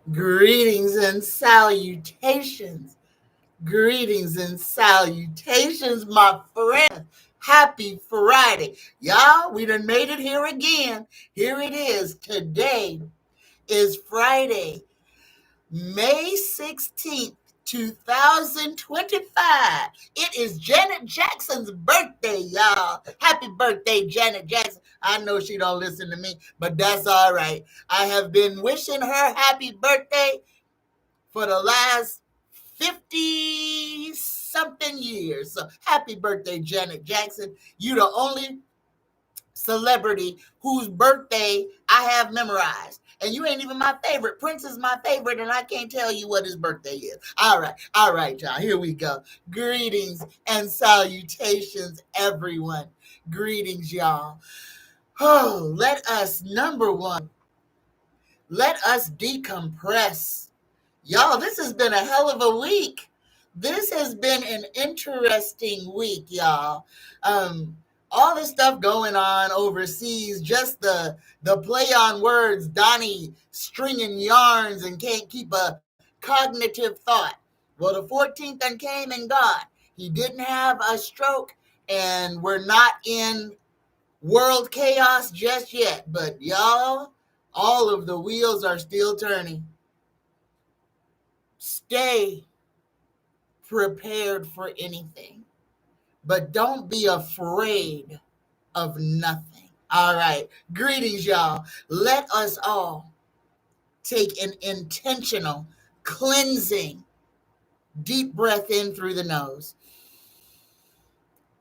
Greetings and salutations. Greetings and salutations, my friend. Happy Friday. Y'all, we done made it here again. Here it is. Today is Friday, May 16th, 2025. It is Janet Jackson's birthday, y'all. Happy birthday, Janet Jackson. I know she don't listen to me, but that's all right. I have been wishing her happy birthday for the last 50 something years. So happy birthday, Janet Jackson. You the only celebrity whose birthday I have memorized. And you ain't even my favorite. Prince is my favorite, and I can't tell you what his birthday is. All right, y'all. Here we go. Greetings and salutations, everyone. Greetings, y'all. Oh, number one, let us decompress. Y'all, this has been a hell of a week. This has been an interesting week, y'all. Um, all this stuff going on overseas, just the play on words, Donnie stringing yarns and can't keep a cognitive thought. Well, the 14th then came and gone. He didn't have a stroke, and we're not in world chaos just yet. But y'all, all of the wheels are still turning. Stay prepared for anything, but don't be afraid of nothing. All right. Greetings, y'all. Let us all take an intentional, cleansing, deep breath in through the nose.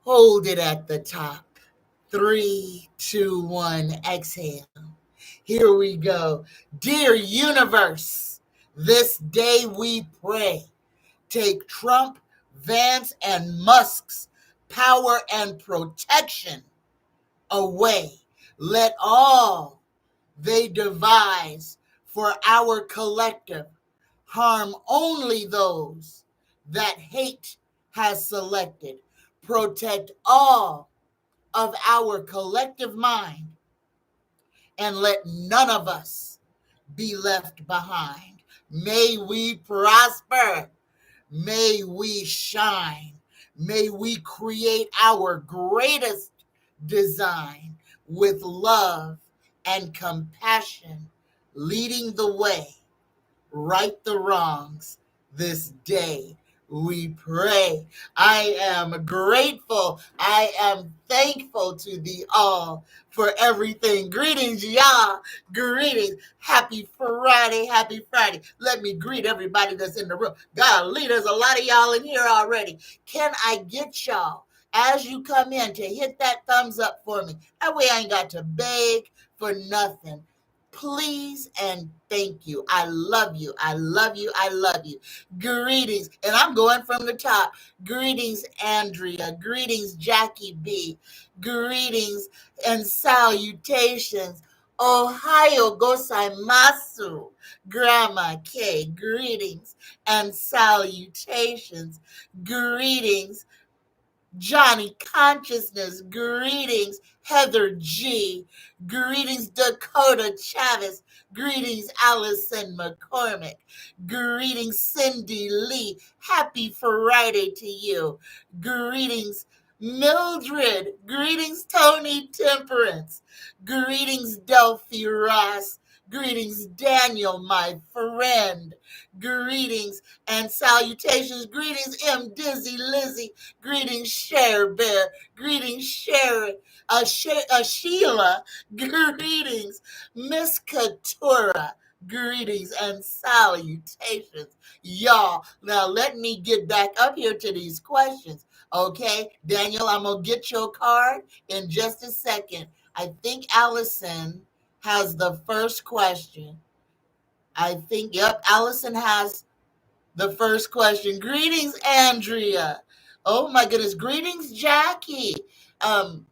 Hold it at the top. 3, 2, 1, exhale. Here we go. Dear universe, this day we pray. Take Trump, Vance, and Musk's power and protection away. Let all they devise for our collective harm only those that hate has selected. Protect all of our collective mind and let none of us be left behind. May we prosper. May we shine. May we create our greatest design with love and compassion, leading the way. Right the wrongs this day. We pray. I am grateful. I am thankful to thee all for everything. Greetings, y'all. Greetings. Happy Friday. Happy Friday. Let me greet everybody that's in the room. Golly, there's a lot of y'all in here already. Can I get y'all, as you come in, to hit that thumbs up for me? That way I ain't got to beg for nothing. Please and thank you. I love you. I love you. I love you. Greetings. And I'm going from the top. Greetings, Andrea. Greetings, Jackie B. Greetings and salutations. Ohio gozaimasu. Grandma K. Greetings and salutations. Greetings, Johnny Consciousness. Greetings, Heather G. Greetings, Dakota Chavez. Greetings, Allison McCormick. Greetings, Cindy Lee. Happy Friday to you. Greetings, Mildred. Greetings, Tony Temperance. Greetings, Delphi Ross. Greetings, Daniel, my friend. Greetings and salutations. Greetings, M. Dizzy Lizzie. Greetings, Cher Bear. Greetings, Sharon. Sheila. Greetings, Miss Katura. Greetings and salutations, y'all. Now let me get back up here to these questions. Okay, Daniel, I'm gonna get your card in just a second. I think Allison has the first question. Yep, Allison has the first question. Greetings, Andrea. Oh my goodness. Greetings, Jackie. Um,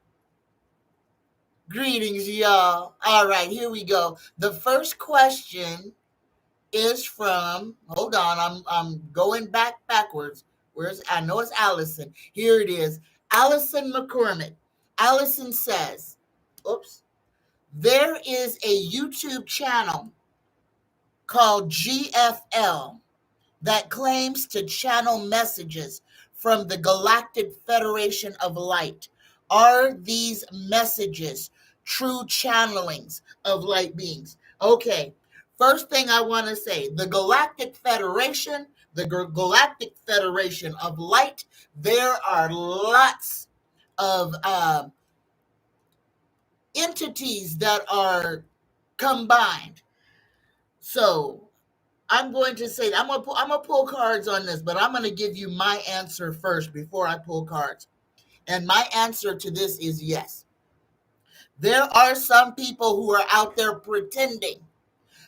Greetings, y'all. All right, here we go. The first question is from, hold on, I'm going backwards. I know it's Allison. Here it is. Allison McCormick. Allison says, oops, there is a YouTube channel called GFL that claims to channel messages from the Galactic Federation of Light. Are these messages true channelings of light beings? Okay, first thing I want to say, the Galactic Federation, the Galactic Federation of Light, there are lots of entities that are combined. So I'm going to say, I'm gonna pull cards on this, but I'm gonna give you my answer first before I pull cards. And my answer to this is yes. There are some people who are out there pretending,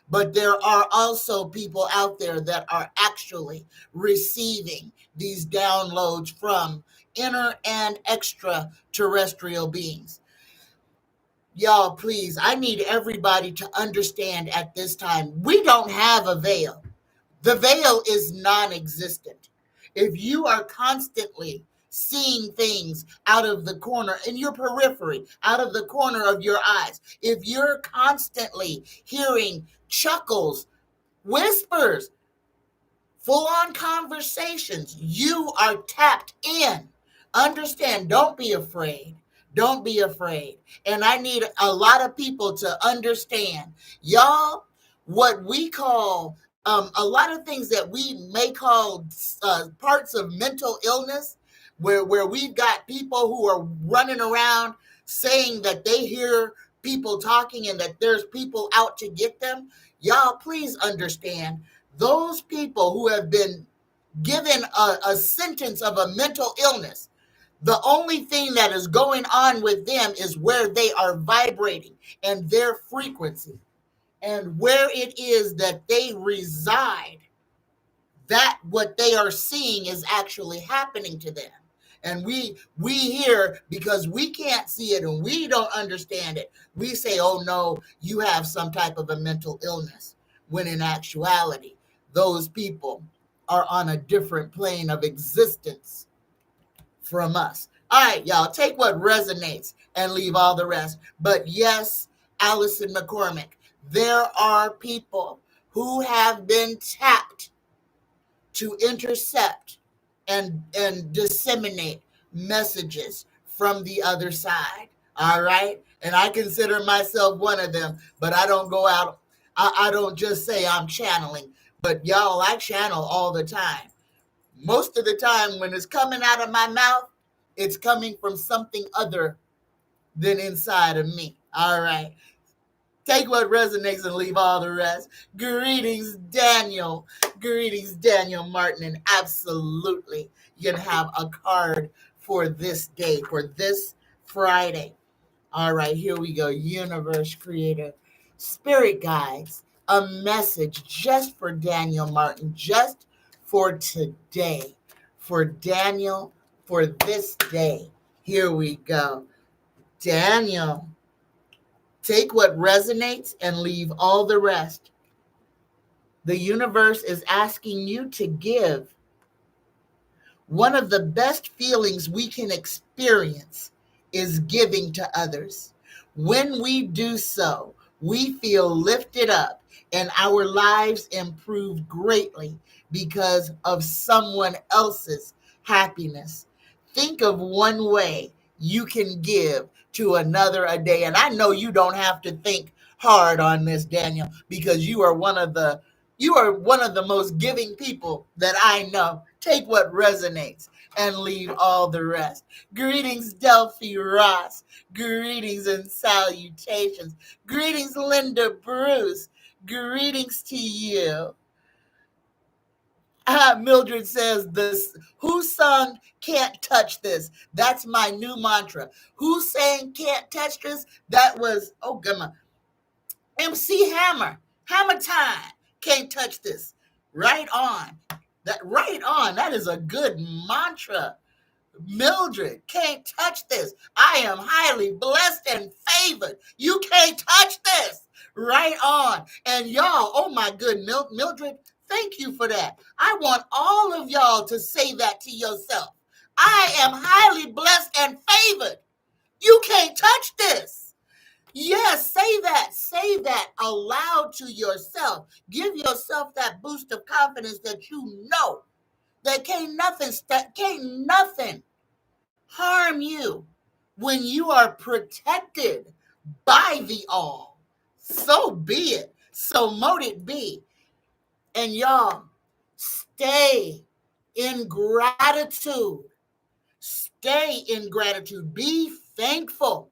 but there are also people out there that are actually receiving these downloads from inner and extraterrestrial beings. Y'all, please, I need everybody to understand at this time, we don't have a veil. The veil is non-existent. If you are constantly seeing things out of the corner in your periphery, out of the corner of your eyes, if you're constantly hearing chuckles, whispers, full-on conversations, you are tapped in. Understand, don't be afraid. Don't be afraid. And I need a lot of people to understand, y'all, what we call a lot of things that we may call parts of mental illness, where we've got people who are running around saying that they hear people talking and that there's people out to get them. Y'all, please understand, those people who have been given a sentence of a mental illness, the only thing that is going on with them is where they are vibrating and their frequency and where it is that they reside. That what they are seeing is actually happening to them. And we hear, because we can't see it and we don't understand it, we say, oh no, you have some type of a mental illness, when in actuality those people are on a different plane of existence from us. All right, y'all, take what resonates and leave all the rest. But yes, Allison McCormick, there are people who have been tapped to intercept and disseminate messages from the other side. All right. And I consider myself one of them, but I don't go out. I don't just say I'm channeling, but y'all, I channel all the time. Most of the time when it's coming out of my mouth, it's coming from something other than inside of me. All right. Take what resonates and leave all the rest. Greetings, Daniel. Greetings, Daniel Martin. And absolutely, you can have a card for this day, for this Friday. All right, here we go. Universe, Creator, Spirit Guides, a message just for Daniel Martin, just for today, for Daniel, for this day. Here we go. Daniel, take what resonates and leave all the rest. The universe is asking you to give. One of the best feelings we can experience is giving to others. When we do so, we feel lifted up and our lives improve greatly because of someone else's happiness. Think of one way you can give to another a day. And I know you don't have to think hard on this, Daniel, because you are one of the most giving people that I know. Take what resonates and leave all the rest. Greetings, Delphi Ross. Greetings and salutations. Greetings, Linda Bruce. Greetings to you. Mildred says this. Who sung Can't Touch This? That's my new mantra. Who sang Can't Touch This? That was, oh, goodness. MC Hammer. Hammer time. Can't touch this. Right on. That is a good mantra. Mildred, can't touch this. I am highly blessed and favored. You can't touch this. Right on. And y'all, oh my good Mildred, thank you for that. I want all of y'all to say that to yourself. I am highly blessed and favored. You can't touch this. Yes, say that. Say that aloud to yourself. Give yourself that boost of confidence that you know that can't nothing harm you when you are protected by the all. So be it. So mote it be. And y'all, stay in gratitude. Stay in gratitude. Be thankful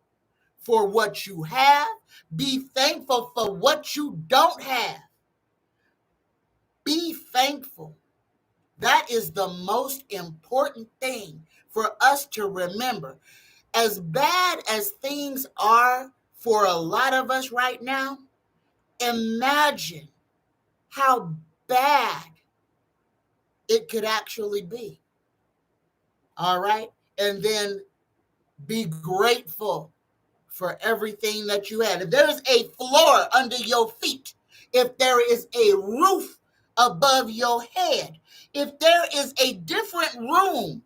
for what you have. Be thankful for what you don't have. Be thankful. That is the most important thing for us to remember. As bad as things are for a lot of us right now, imagine how bad it could actually be. All right? And then be grateful for everything that you had. If there's a floor under your feet, if there is a roof above your head, if there is a different room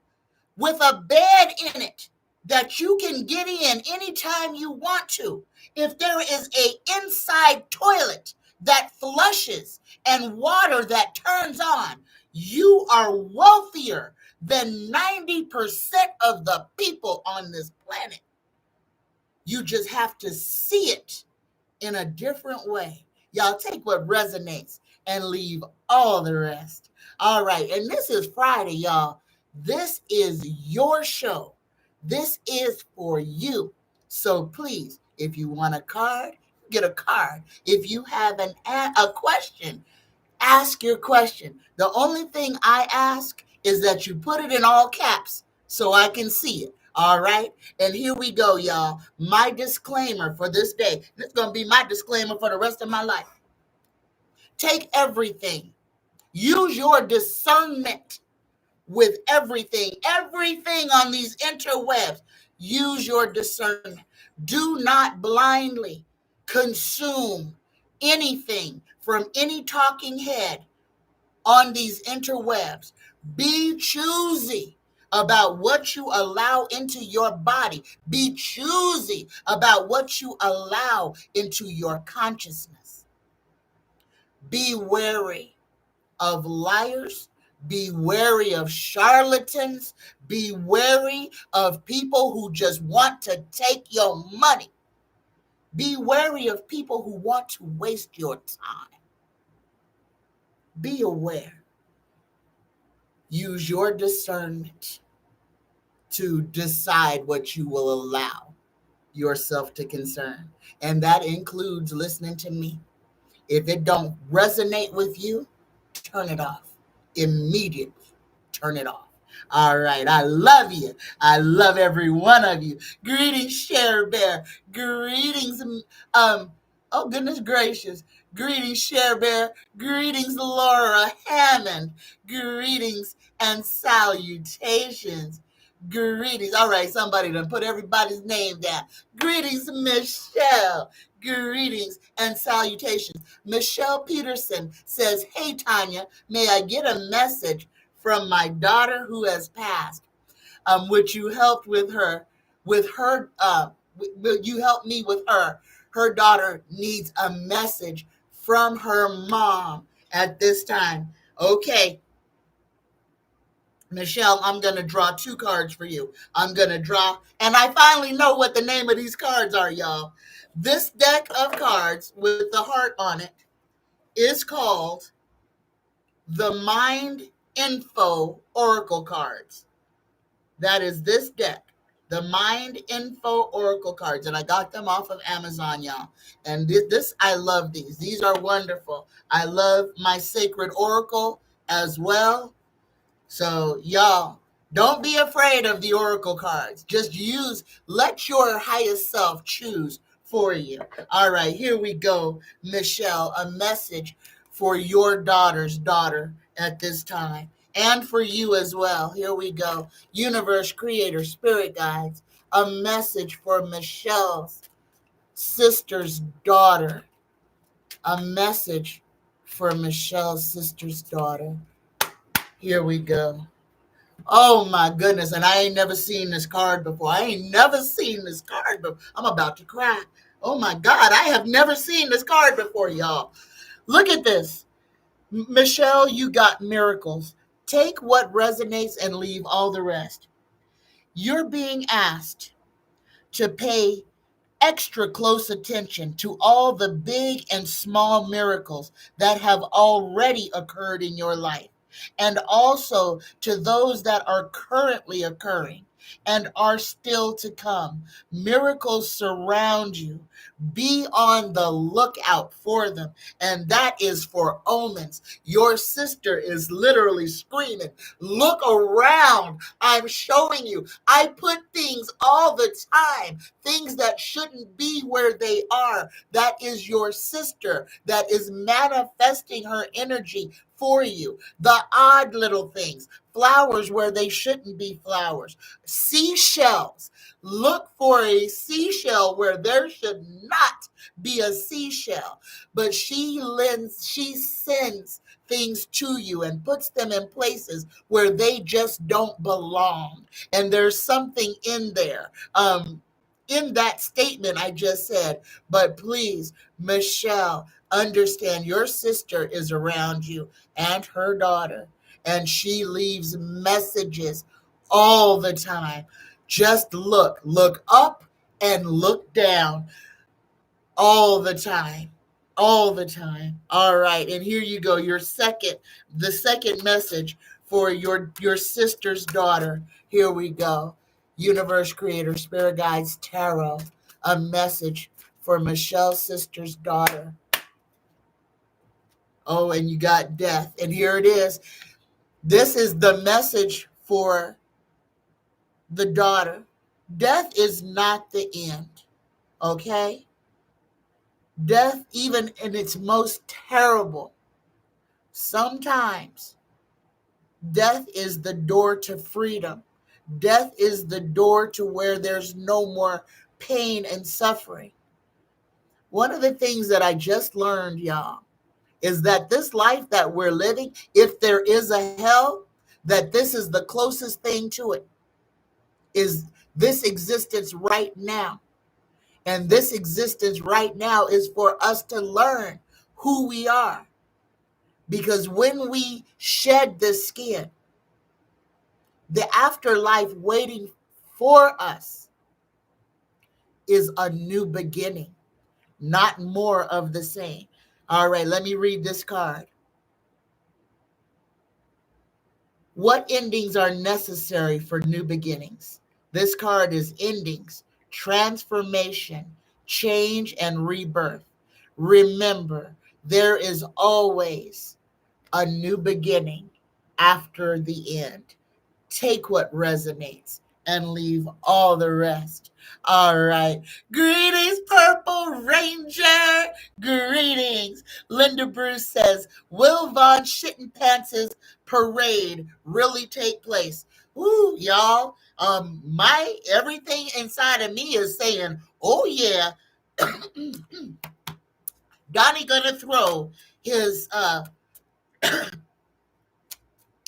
with a bed in it that you can get in anytime you want to, if there is a inside toilet that flushes and water that turns on, you are wealthier than 90% of the people on this planet. You just have to see it in a different way. Y'all take what resonates and leave all the rest. All right. And this is Friday, y'all. This is your show. This is for you. So please, if you want a card, get a card. If you have a question, ask your question. The only thing I ask is that you put it in all caps so I can see it. All right. And here we go, y'all. My disclaimer for this day. It's going to be my disclaimer for the rest of my life. Take everything. Use your discernment with everything. Everything on these interwebs. Use your discernment. Do not blindly consume anything from any talking head on these interwebs. Be choosy about what you allow into your body. Be choosy about what you allow into your consciousness. Be wary of liars. Be wary of charlatans. Be wary of people who just want to take your money. Be wary of people who want to waste your time. Be aware. Use your discernment to decide what you will allow yourself to concern. And that includes listening to me. If it don't resonate with you, turn it off. Immediately turn it off. All right. I love you. I love every one of you. Greetings, Share Bear. Greetings. Oh, goodness gracious. Greetings, Share Bear. Greetings, Laura Hammond. Greetings and salutations. Greetings. All right, somebody done put everybody's name down. Greetings, Michelle. Greetings and salutations. Michelle Peterson says, "Hey, Tanya, may I get a message from my daughter who has passed? Would you help with her? Will you help me with her? Her daughter needs a message from her mom at this time." Okay, Michelle, I'm going to draw 2 cards for you. I'm going to draw, and I finally know what the name of these cards are, y'all. This deck of cards with the heart on it is called the Mind Info Oracle cards. That is this deck, the Mind Info Oracle cards, and I got them off of Amazon, y'all. And this I love these. These are wonderful. I love my Sacred Oracle as well. So, y'all, don't be afraid of the Oracle cards. Just let your highest self choose for you. All right, here we go, Michelle, a message for your daughter's daughter at this time, and for you as well. Here we go. Universe, Creator, Spirit Guides, a message for Michelle's sister's daughter. A message for Michelle's sister's daughter. Here we go. Oh my goodness, and I ain't never seen this card before. I'm about to cry. Oh my God, I have never seen this card before, y'all. Look at this. Michelle, you got miracles. Take what resonates and leave all the rest. You're being asked to pay extra close attention to all the big and small miracles that have already occurred in your life, and also to those that are currently occurring and are still to come. Miracles surround you. Be on the lookout for them, and that is for omens. Your sister is literally screaming, look around. I'm showing you. I put things all the time, things that shouldn't be where they are. That is your sister that is manifesting her energy for you. The odd little things, flowers where they shouldn't be flowers, seashells. Look for a seashell where there should not be a seashell. But she sends things to you and puts them in places where they just don't belong. And there's something in there. In that statement I just said, but please, Michelle, understand your sister is around you and her daughter, and she leaves messages all the time. Just look up and look down all the time. All the time. All right. And here you go. The second message for your sister's daughter. Here we go. Universe Creator, Spirit Guides, Tarot. A message for Michelle's sister's daughter. Oh, and you got death. And here it is. This is the message for the daughter. Death is not the end. Okay? Death, even in its most terrible, sometimes death is the door to freedom. Death is the door to where there's no more pain and suffering. One of the things that I just learned, y'all, is that this life that we're living, if there is a hell, that this is the closest thing to it, is this existence right now. And this existence right now is for us to learn who we are. Because when we shed the skin, the afterlife waiting for us is a new beginning, not more of the same. All right, let me read this card. What endings are necessary for new beginnings? This card is endings, transformation, change, and rebirth. Remember, there is always a new beginning after the end. Take what resonates and leave all the rest. All right. Greetings, Purple Ranger. Greetings. Linda Bruce says, will Von Shittenpants' parade really take place? Ooh, y'all. My everything inside of me is saying, oh yeah, Donnie gonna throw his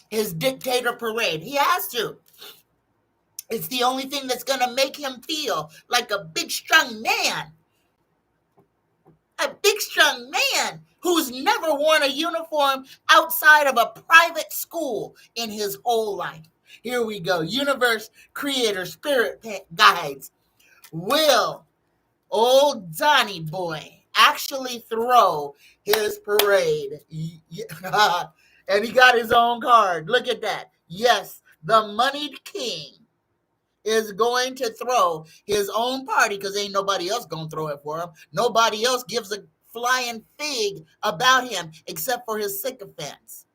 his dictator parade. He has to. It's the only thing that's going to make him feel like a big, strong man. A big, strong man who's never worn a uniform outside of a private school in his whole life. Here we go. Universe Creator Spirit Guides. Will old Donnie boy actually throw his parade? And he got his own card. Look at that. Yes, the moneyed king is going to throw his own party because ain't nobody else going to throw it for him. Nobody else gives a flying fig about him except for his sycophants.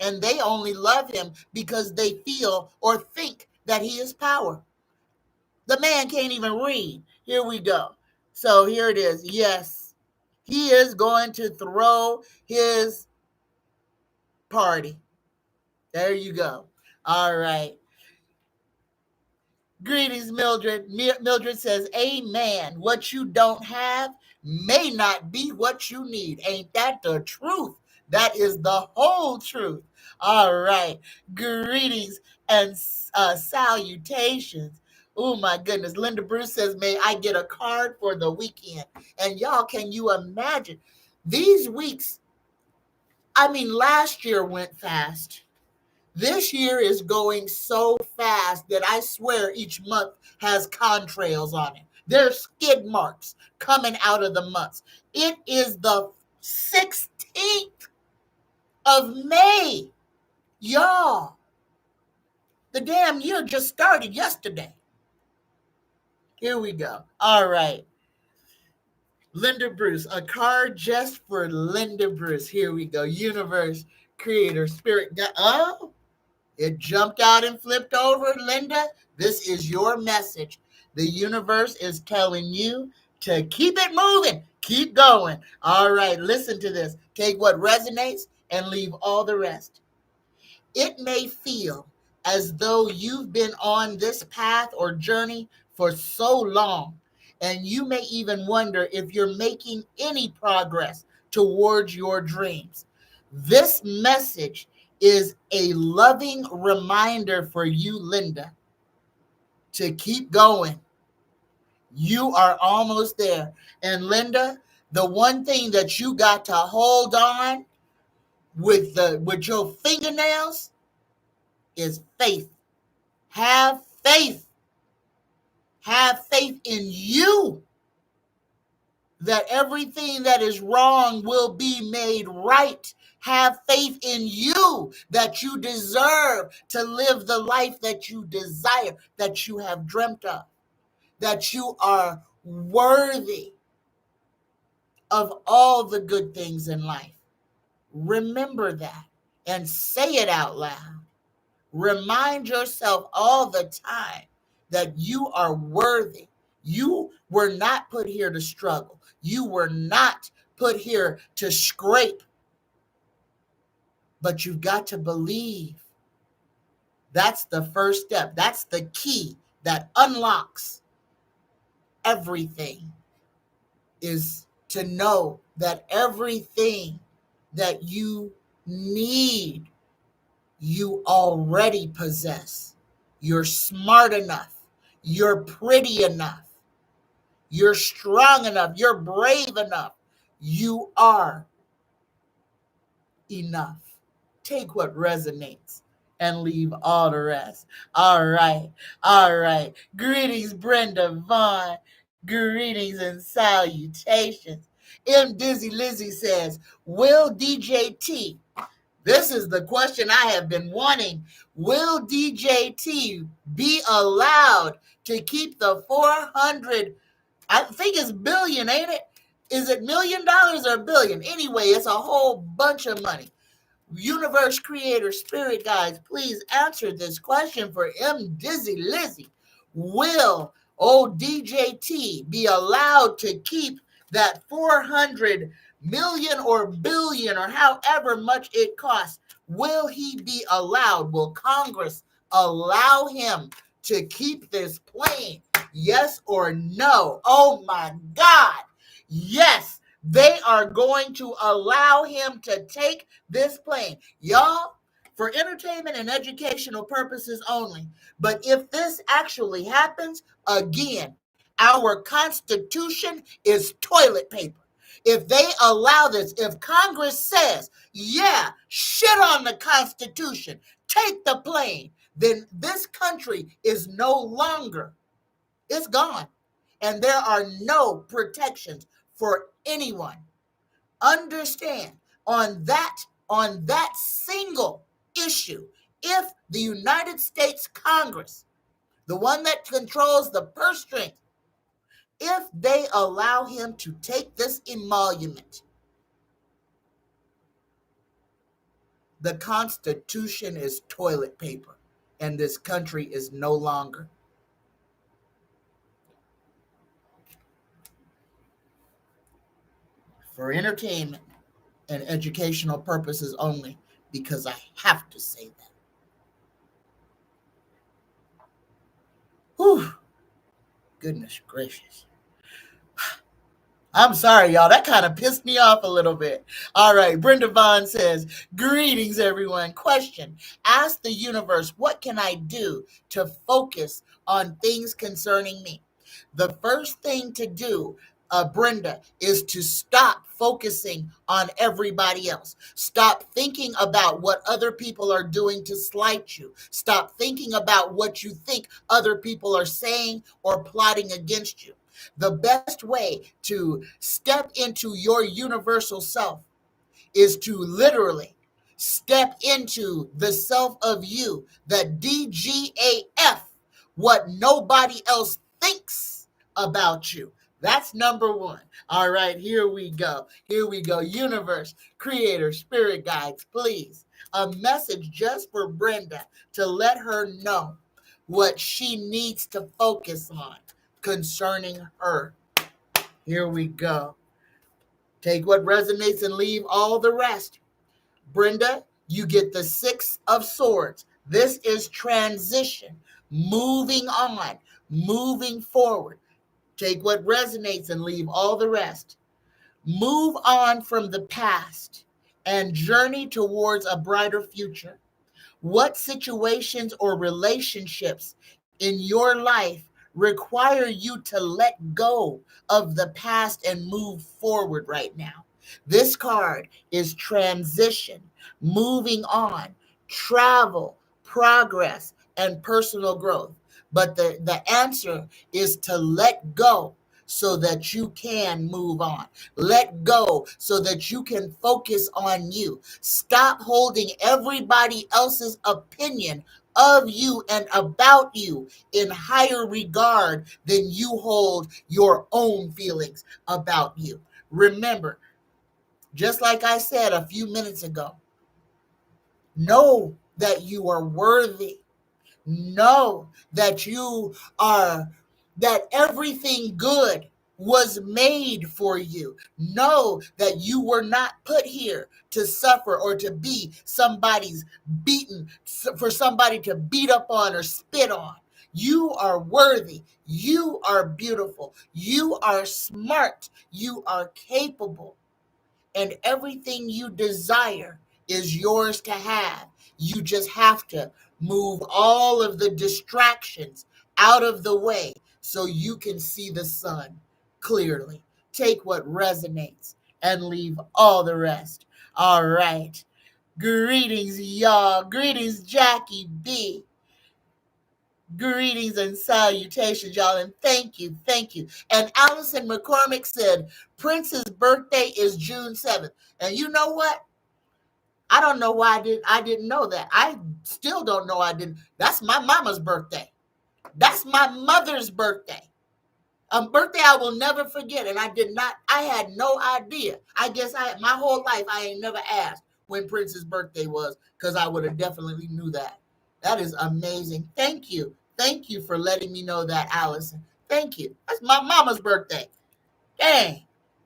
And they only love him because they feel or think that he is power. The man can't even read. Here we go. So here it is. Yes, he is going to throw his party. There you go. All right. Greetings, Mildred. Mildred says, amen. What you don't have may not be what you need. Ain't that the truth? That is the whole truth. All right. Greetings and salutations. Oh my goodness. Linda Bruce says, may I get a card for the weekend? And y'all, can you imagine? These weeks, I mean, last year went fast. This year is going so fast that I swear each month has contrails on it. There's skid marks coming out of the months. It is the 16th of May. Y'all, the damn year just started yesterday. Here we go. All right. Linda Bruce, a card just for Linda Bruce. Here we go. Universe, creator, spirit. Oh, it jumped out and flipped over, Linda. This is your message. The universe is telling you to keep it moving, keep going. All right, listen to this. Take what resonates and leave all the rest. It may feel as though you've been on this path or journey for so long, and you may even wonder if you're making any progress towards your dreams. This message is a loving reminder for you, Linda, to keep going. You are almost there. And Linda, the one thing that you got to hold on with your fingernails is faith. Have faith. Have faith in you that everything that is wrong will be made right. Have faith in you that you deserve to live the life that you desire, that you have dreamt of, that you are worthy of all the good things in life. Remember that and say it out loud. Remind yourself all the time that you are worthy. You were not put here to struggle. You were not put here to scrape. But you've got to believe. That's the first step. That's the key that unlocks everything, is to know that everything that you need, you already possess. You're smart enough. You're pretty enough. You're strong enough. You're brave enough. You are enough. Take what resonates and leave all the rest. All right. All right. Greetings, Brenda Vaughn. Greetings and salutations. M. Dizzy Lizzy says, will DJT, this is the question I have been wanting, will DJT be allowed to keep the 400, I think it's billion, ain't it? Is it $1 million or billion? Anyway, it's a whole bunch of money. Universe creator, spirit guides, please answer this question for M. Dizzy Lizzy. Will old DJT be allowed to keep that 400 million or billion or however much it costs? Will he be allowed? Will Congress allow him to keep this plane? Yes or no? Oh my God. Yes, they are going to allow him to take this plane. Y'all, for entertainment and educational purposes only. But if this actually happens, again, our Constitution is toilet paper. If they allow this, if Congress says, yeah, shit on the Constitution, take the plane, then this country is no longer, it's gone. And there are no protections for anyone. Understand, on that single issue, if the United States Congress, the one that controls the purse strings, if they allow him to take this emolument, the Constitution is toilet paper, and this country is no longer. For entertainment and educational purposes only, because I have to say that. Whew. Goodness gracious. I'm sorry, y'all. That kind of pissed me off a little bit. All right. Brenda Vaughn says, greetings, everyone. Question. Ask the universe, what can I do to focus on things concerning me? The first thing to do, Brenda, is to stop focusing on everybody else. Stop thinking about what other people are doing to slight you. Stop thinking about what you think other people are saying or plotting against you. The best way to step into your universal self is to literally step into the self of you, the DGAF, what nobody else thinks about you. That's number one. All right, here we go. Here we go. Universe, creator, spirit guides, please. A message just for Brenda to let her know what she needs to focus on concerning her. Here we go. Take what resonates and leave all the rest. Brenda, you get the Six of Swords. This is transition, moving on, moving forward. Take what resonates and leave all the rest. Move on from the past and journey towards a brighter future. What situations or relationships in your life require you to let go of the past and move forward right now? This card is transition, moving on, travel, progress, and personal growth. But the answer is to let go so that you can move on. Let go so that you can focus on you. Stop holding everybody else's opinion of you and about you in higher regard than you hold your own feelings about you. Remember, just like I said a few minutes ago, know that you are worthy. Know that you are, that everything good was made for you. Know that you were not put here to suffer or to be somebody's beaten, for somebody to beat up on or spit on. You are worthy. You are beautiful. You are smart. You are capable. And everything you desire is yours to have. You just have to move all of the distractions out of the way so you can see the sun clearly. Take what resonates and leave all the rest. All right. Greetings, y'all. Greetings, Jackie B. Greetings and salutations, y'all, and thank you, thank you. And Allison McCormick said Prince's birthday is June 7th. And you know what? I don't know why I didn't know that. I still don't know I didn't. That's my mama's birthday. That's my mother's birthday. A birthday I will never forget. And I had no idea. I guess my whole life I ain't never asked when Prince's birthday was, because I would have definitely knew that. That is amazing. Thank you. Thank you for letting me know that, Allison. Thank you. That's my mama's birthday. Dang,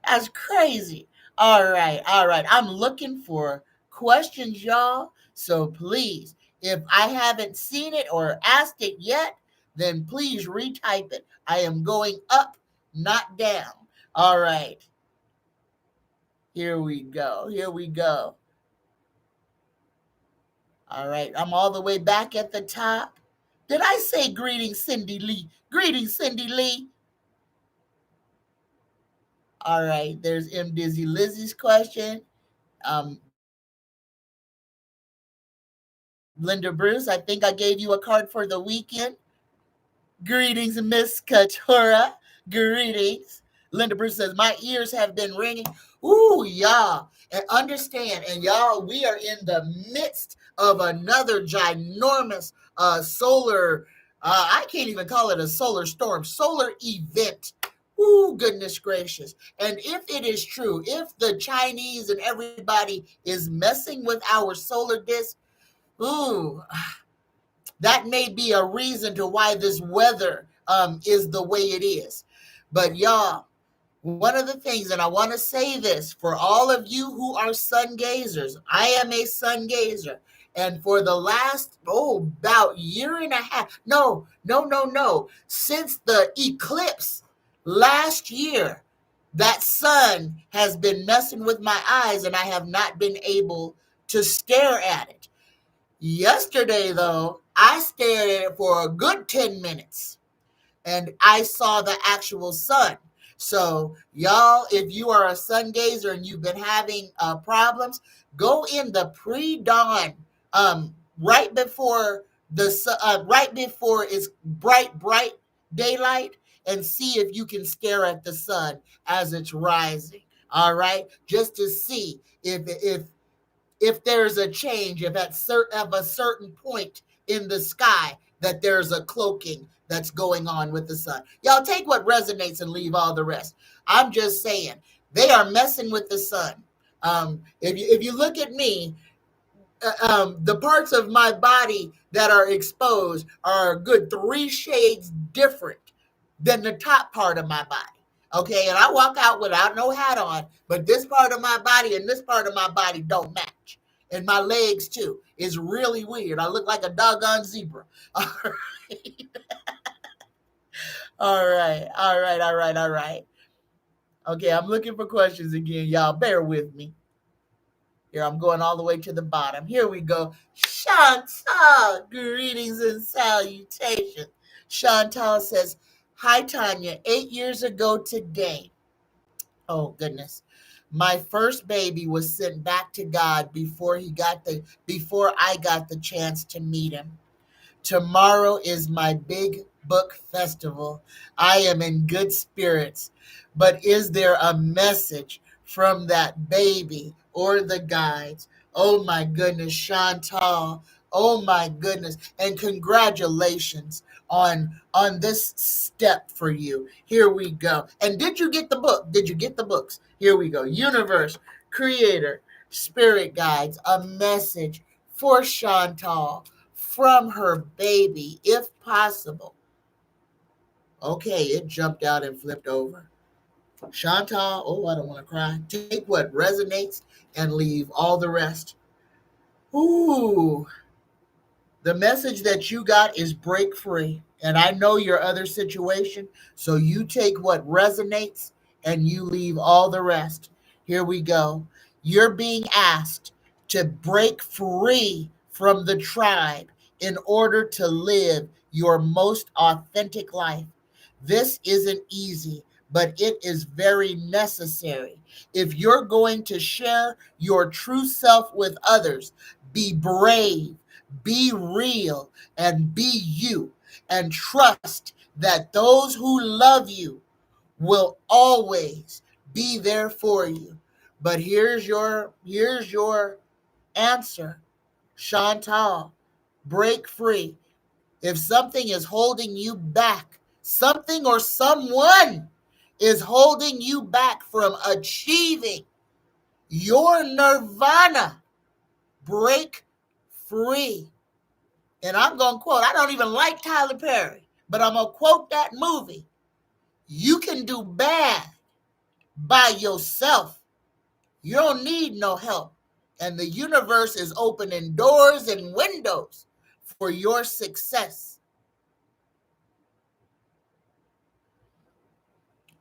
that's crazy. All right, all right. I'm looking for questions, y'all. So please, if I haven't seen it or asked it yet, then please retype it. I am going up, not down. All right. Here we go. Here we go. All right. I'm all the way back at the top. Did I say greetings, Cindy Lee? Greetings, Cindy Lee. All right. There's M. Dizzy Lizzie's question. Linda Bruce, I think I gave you a card for the weekend. Greetings, Miss Katura. Greetings. Linda Bruce says, my ears have been ringing. Ooh, y'all. And understand, and y'all, we are in the midst of another ginormous solar, I can't even call it a solar storm, solar event. Ooh, goodness gracious. And if it is true, if the Chinese and everybody is messing with our solar disk, ooh, that may be a reason to why this weather is the way it is. But y'all, one of the things, and I want to say this for all of you who are sun gazers, I am a sun gazer. And for the last, about year and a half, no, since the eclipse last year, that sun has been messing with my eyes and I have not been able to stare at it. Yesterday, though, I stared at it for a good 10 minutes and I saw the actual sun. So, y'all, if you are a sun gazer and you've been having problems, go in the pre-dawn, right before right before it's bright daylight, and see if you can stare at the sun as it's rising. All right, just to see if there's a change, if at a certain point in the sky that there's a cloaking that's going on with the sun. Y'all take what resonates and leave all the rest. I'm just saying, they are messing with the sun. If you look at me, the parts of my body that are exposed are a good 3 shades different than the top part of my body. Okay, and I walk out without no hat on, but this part of my body and this part of my body don't match. And my legs too. It's really weird. I look like a doggone zebra. All right. All right. Okay, I'm looking for questions again. Y'all bear with me. Here, I'm going all the way to the bottom. Here we go. Chantal, greetings and salutations. Chantal says, hi, Tanya. 8 years ago today, oh, goodness, my first baby was sent back to God before I got the chance to meet him. Tomorrow is my big book festival. I am in good spirits. But is there a message from that baby or the guides? Oh my goodness, Chantal. Oh my goodness. And congratulations on this step for you. Here we go. And did you get the book? Did you get the books? Here we go. Universe, Creator, Spirit Guides, a message for Chantal from her baby, if possible. Okay, it jumped out and flipped over. Chantal, oh, I don't want to cry. Take what resonates and leave all the rest. Ooh, the message that you got is break free. And I know your other situation, so you take what resonates and you leave all the rest. Here we go. You're being asked to break free from the tribe in order to live your most authentic life. This isn't easy, but it is very necessary. If you're going to share your true self with others, be brave, be real, and be you, and trust that those who love you will always be there for you. But here's your answer, Chantal. Break free. If something is holding you back, something or someone is holding you back from achieving your nirvana, break free. And I'm going to quote, I don't even like Tyler Perry, but I'm going to quote that movie. You can do bad by yourself. You don't need no help. And the universe is opening doors and windows for your success.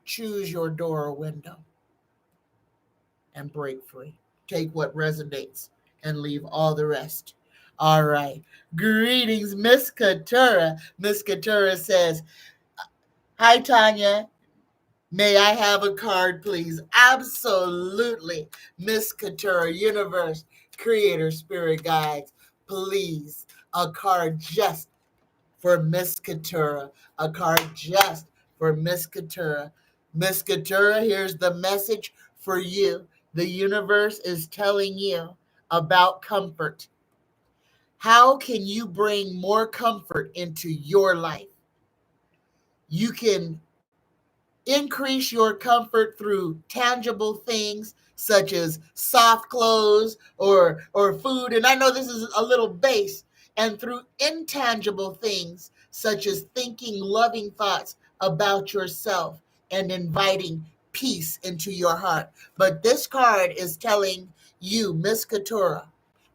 Choose your door or window and break free. Take what resonates and leave all the rest. All right. Greetings, Miss Katura. Miss Katura says, hi, Tanya. May I have a card, please? Absolutely. Miss Katura, Universe, Creator, Spirit Guides, please. A card just for Miss Katura. A card just for Miss Katura. Miss Katura, here's the message for you. The universe is telling you about comfort. How can you bring more comfort into your life? You can increase your comfort through tangible things such as soft clothes or food. And I know this is a little base. And through intangible things such as thinking loving thoughts about yourself and inviting peace into your heart. But this card is telling you, Miss Katura,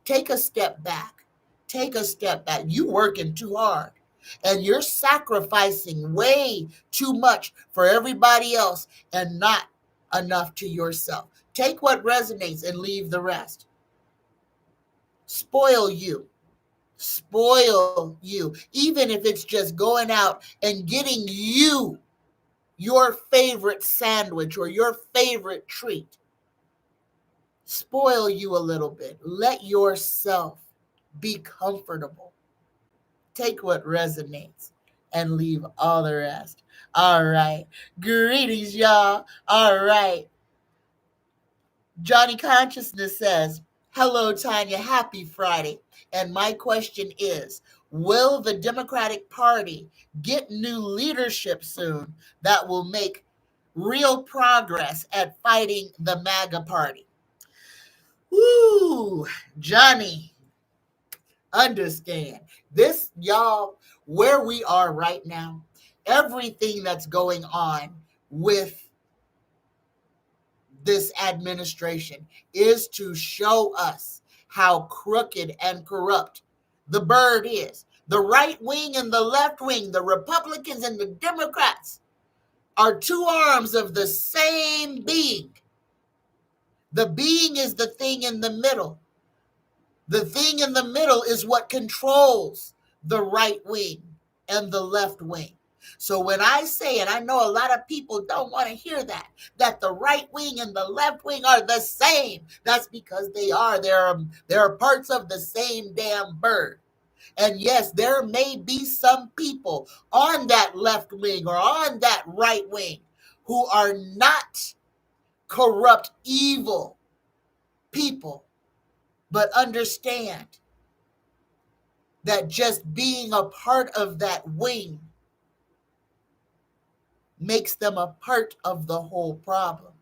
take a step back. Take a step back. You working too hard. And you're sacrificing way too much for everybody else and not enough to yourself. Take what resonates and leave the rest. Spoil you. Spoil you. Even if it's just going out and getting you your favorite sandwich or your favorite treat. Spoil you a little bit. Let yourself be comfortable. Take what resonates and leave all the rest. All right. Greetings, y'all. All right. Johnny Consciousness says, hello, Tanya. Happy Friday. And my question is, will the Democratic Party get new leadership soon that will make real progress at fighting the MAGA party? Woo, Johnny, understand this, y'all, where we are right now, everything that's going on with this administration is to show us how crooked and corrupt the bird is. The right wing and the left wing, the Republicans and the Democrats, are two arms of the same being. The being is the thing in the middle. The thing in the middle is what controls the right wing and the left wing. So when I say, and I know a lot of people don't want to hear that the right wing and the left wing are the same, that's because they are. They're parts of the same damn bird. And yes, there may be some people on that left wing or on that right wing who are not corrupt, evil people, but understand that just being a part of that wing makes them a part of the whole problem.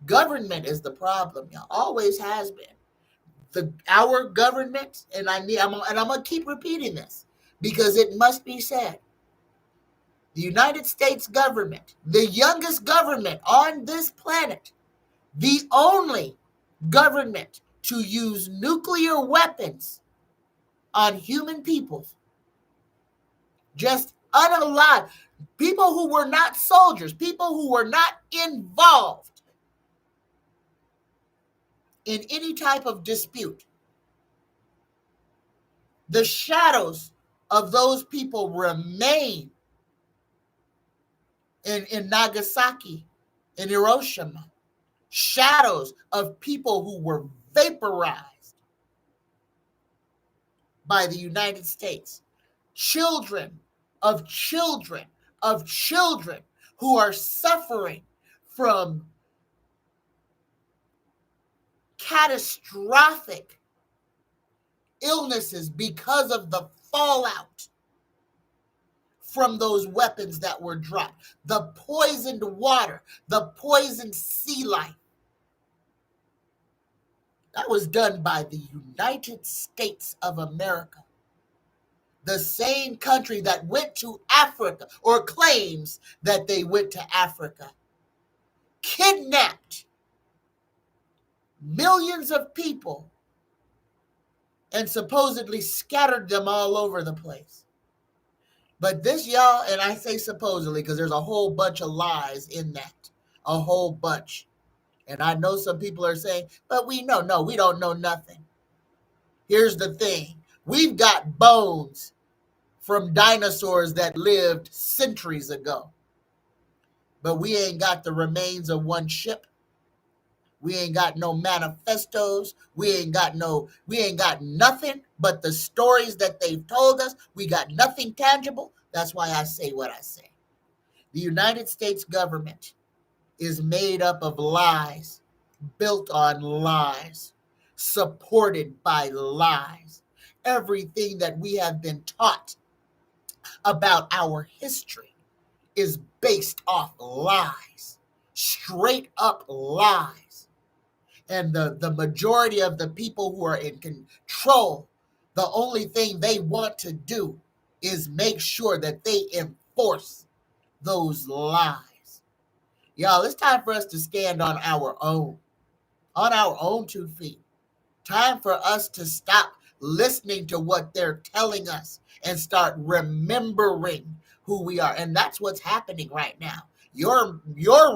Government is the problem, y'all. Always has been. Our government, and I'm gonna keep repeating this because it must be said. The United States government, the youngest government on this planet, the only government to use nuclear weapons on human peoples, just unalive, people who were not soldiers, people who were not involved in any type of dispute. The shadows of those people remain in Nagasaki, in Hiroshima. Shadows of people who were vaporized by the United States. Children of children of children who are suffering from catastrophic illnesses because of the fallout from those weapons that were dropped. The poisoned water, the poisoned sea life. That was done by the United States of America. The same country that went to Africa, or claims that they went to Africa, kidnapped millions of people and supposedly scattered them all over the place. But this, y'all, and I say supposedly because there's a whole bunch of lies in that, a whole bunch. And I know some people are saying, but we know. No, we don't know nothing. Here's the thing. We've got bones from dinosaurs that lived centuries ago. But we ain't got the remains of one ship. We ain't got no manifestos. We ain't got nothing but the stories that they've told us. We got nothing tangible. That's why I say what I say. The United States government is made up of lies, built on lies, supported by lies. Everything that we have been taught about our history is based off lies, straight up lies. And the majority of the people who are in control, the only thing they want to do is make sure that they enforce those lies. Y'all, it's time for us to stand on our own 2 feet. Time for us to stop listening to what they're telling us and start remembering who we are. And that's what's happening right now. Your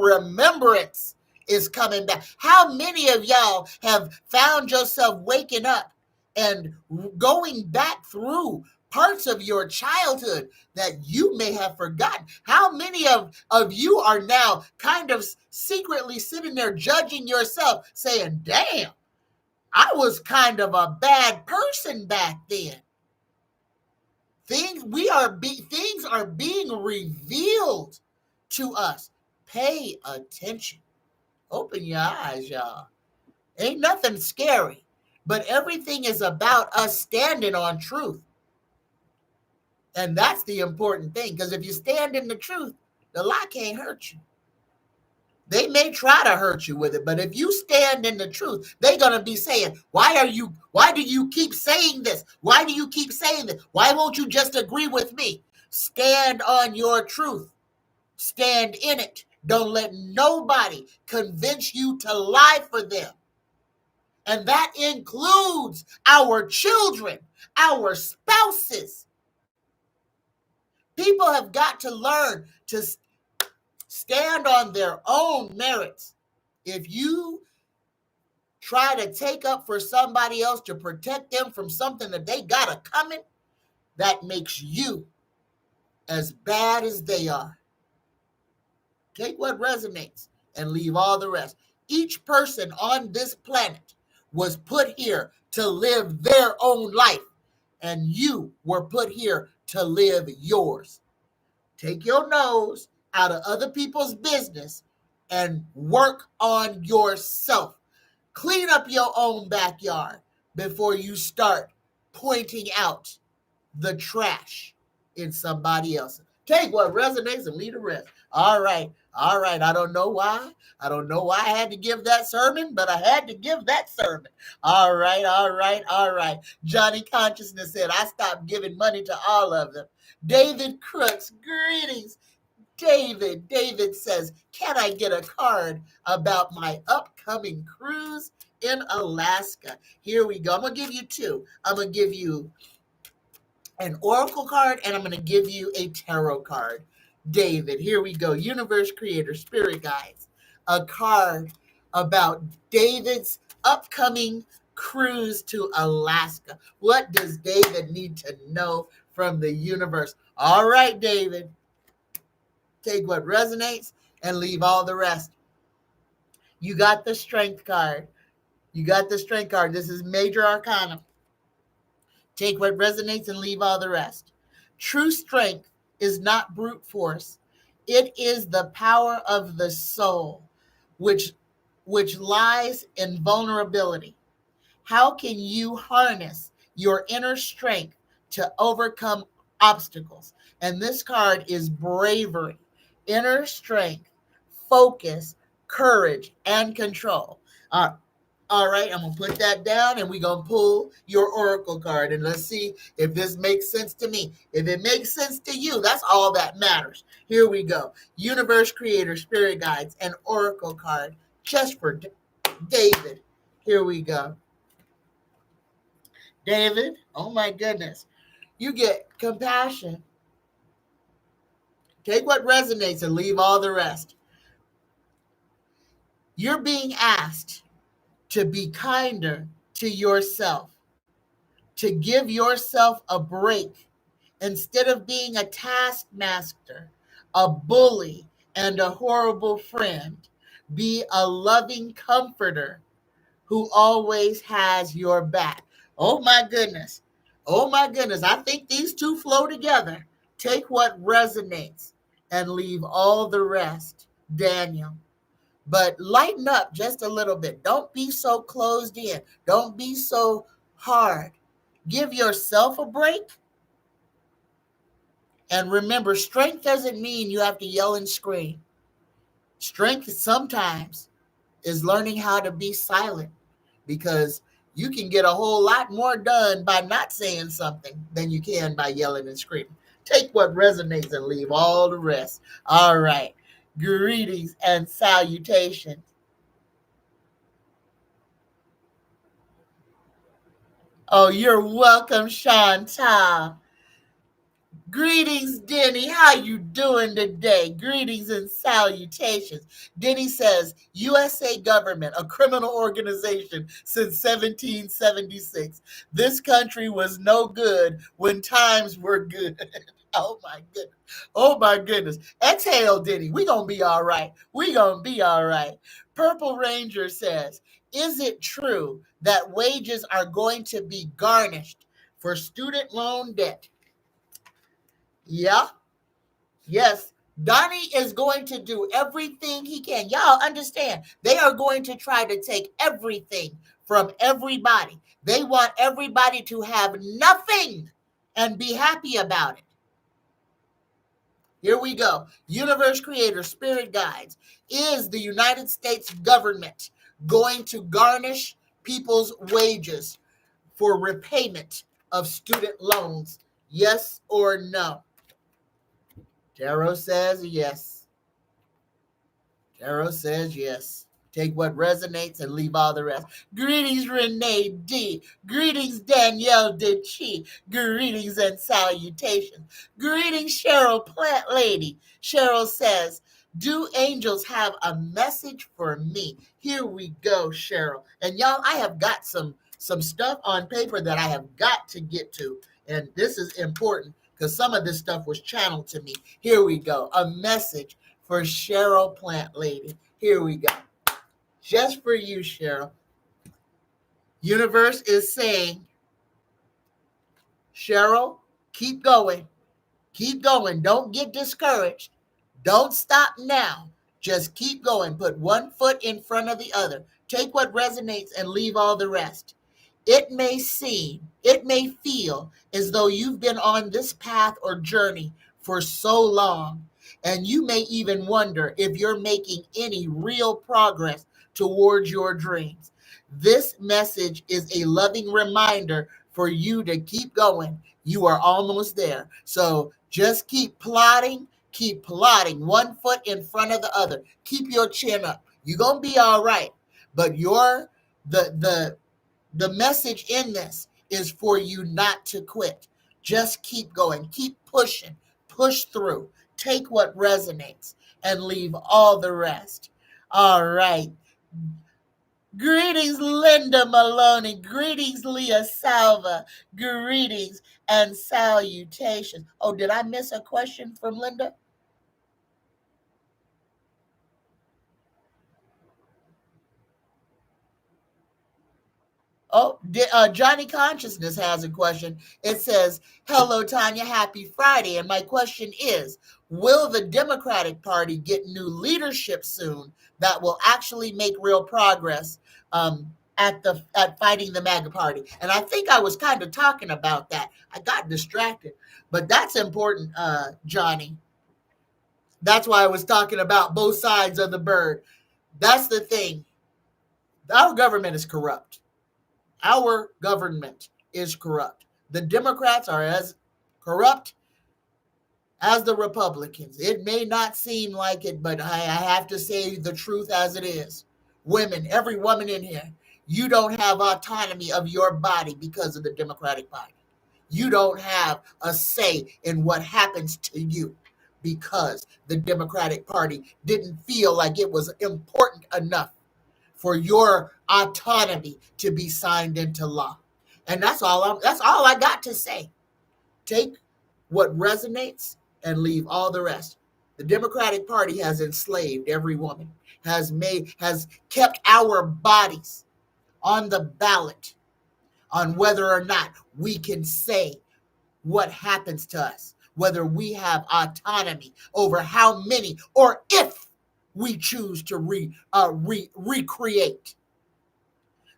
remembrance is coming back. How many of y'all have found yourself waking up and going back through parts of your childhood that you may have forgotten? How many of you are now kind of secretly sitting there judging yourself, saying, damn, I was kind of a bad person back then? Things are being revealed to us. Pay attention. Open your eyes, y'all. Ain't nothing scary, but everything is about us standing on truth. And that's the important thing, because if you stand in the truth, the lie can't hurt you. They may try to hurt you with it, but if you stand in the truth, they're going to be saying, why do you keep saying this? Why do you keep saying this? Why won't you just agree with me? Stand on your truth. Stand in it. Don't let nobody convince you to lie for them. And that includes our children, our spouses. People have got to learn to stand on their own merits. If you try to take up for somebody else to protect them from something that they got a coming, that makes you as bad as they are. Take what resonates and leave all the rest. Each person on this planet was put here to live their own life, and you were put here to live yours. Take your nose out of other people's business and work on yourself. Clean up your own backyard before you start pointing out the trash in somebody else's. Take what resonates and leave the rest. All right. I don't know why. I had to give that sermon, but I had to give that sermon. All right. Johnny Consciousness said, I stopped giving money to all of them. David Crooks, greetings. David says, can I get a card about my upcoming cruise in Alaska? Here we go. I'm going to give you two. I'm going to give you an oracle card, and I'm going to give you a tarot card. David, here we go. Universe Creator, Spirit Guides. A card about David's upcoming cruise to Alaska. What does David need to know from the universe? All right, David. Take what resonates and leave all the rest. You got the Strength card. This is Major Arcana. Take what resonates and leave all the rest. True strength is not brute force. It is the power of the soul, which lies in vulnerability. How can you harness your inner strength to overcome obstacles? And this card is bravery, inner strength, focus, courage, and control. All right, I'm going to put that down, and we're going to pull your oracle card, and let's see if this makes sense to me. If it makes sense to you, that's all that matters. Here we go. Universe Creator, Spirit Guides, and oracle card just for David. Here we go. David, oh my goodness. You get compassion. Take what resonates and leave all the rest. You're being asked to be kinder to yourself, to give yourself a break instead of being a taskmaster, a bully, and a horrible friend. Be a loving comforter who always has your back. Oh my goodness. I think these two flow together. Take what resonates and leave all the rest, Daniel. But lighten up just a little bit. Don't be so closed in. Don't be so hard. Give yourself a break. And remember, strength doesn't mean you have to yell and scream. Strength sometimes is learning how to be silent, because you can get a whole lot more done by not saying something than you can by yelling and screaming. Take what resonates and leave all the rest. All right. Greetings and salutations. Oh, you're welcome, Chantal. Greetings, Denny. How you doing today? Greetings and salutations. Denny says, USA government, a criminal organization since 1776. This country was no good when times were good. Oh my goodness. Oh my goodness. Exhale, Denny. We gonna be all right. We gonna be all right. Purple Ranger says, is it true that wages are going to be garnished for student loan debt? Yeah, yes. Donnie is going to do everything he can. Y'all understand, they are going to try to take everything from everybody. They want everybody to have nothing and be happy about it. Here we go. Universe Creator Spirit Guides. Is the United States government going to garnish people's wages for repayment of student loans? Yes or no? Tarot says yes. Tarot says yes. Take what resonates and leave all the rest. Greetings, Renee D. Greetings, Danielle De Chi. Greetings and salutations. Greetings, Cheryl Plant Lady. Cheryl says, do angels have a message for me? Here we go, Cheryl. And y'all, I have got some stuff on paper that I have got to get to. And this is important because some of this stuff was channeled to me. Here we go. A message for Cheryl Plant Lady. Here we go. Just for you, Cheryl. Universe is saying, Cheryl, keep going. Keep going. Don't get discouraged. Don't stop now. Just keep going. Put one foot in front of the other. Take what resonates and leave all the rest. It may feel as though you've been on this path or journey for so long, and you may even wonder if you're making any real progress towards your dreams. This message is a loving reminder for you to keep going. You are almost there. So just keep plodding, one foot in front of the other. Keep your chin up. You're going to be all right. But the message in this is for you not to quit. Just keep going. Keep pushing. Push through. Take what resonates and leave all the rest. All right. Greetings, Linda Maloney. Greetings, Leah Salva. Greetings and salutations. Oh, did I miss a question from Linda? Oh, Johnny Consciousness has a question. It says, hello, Tanya, happy Friday. And my question is, will the Democratic Party get new leadership soon that will actually make real progress at fighting the MAGA party? And I think I was kind of talking about that. I got distracted. But that's important, Johnny. That's why I was talking about both sides of the bird. That's the thing. Our government is corrupt. Our government is corrupt. The Democrats are as corrupt as the Republicans. It may not seem like it, but I have to say the truth as it is. Women, every woman in here, you don't have autonomy of your body because of the Democratic Party. You don't have a say in what happens to you because the Democratic Party didn't feel like it was important enough for your autonomy to be signed into law. And that's all I got to say. Take what resonates and leave all the rest. The Democratic Party has enslaved every woman, has kept our bodies on the ballot on whether or not we can say what happens to us, whether we have autonomy over how many or if we choose to recreate.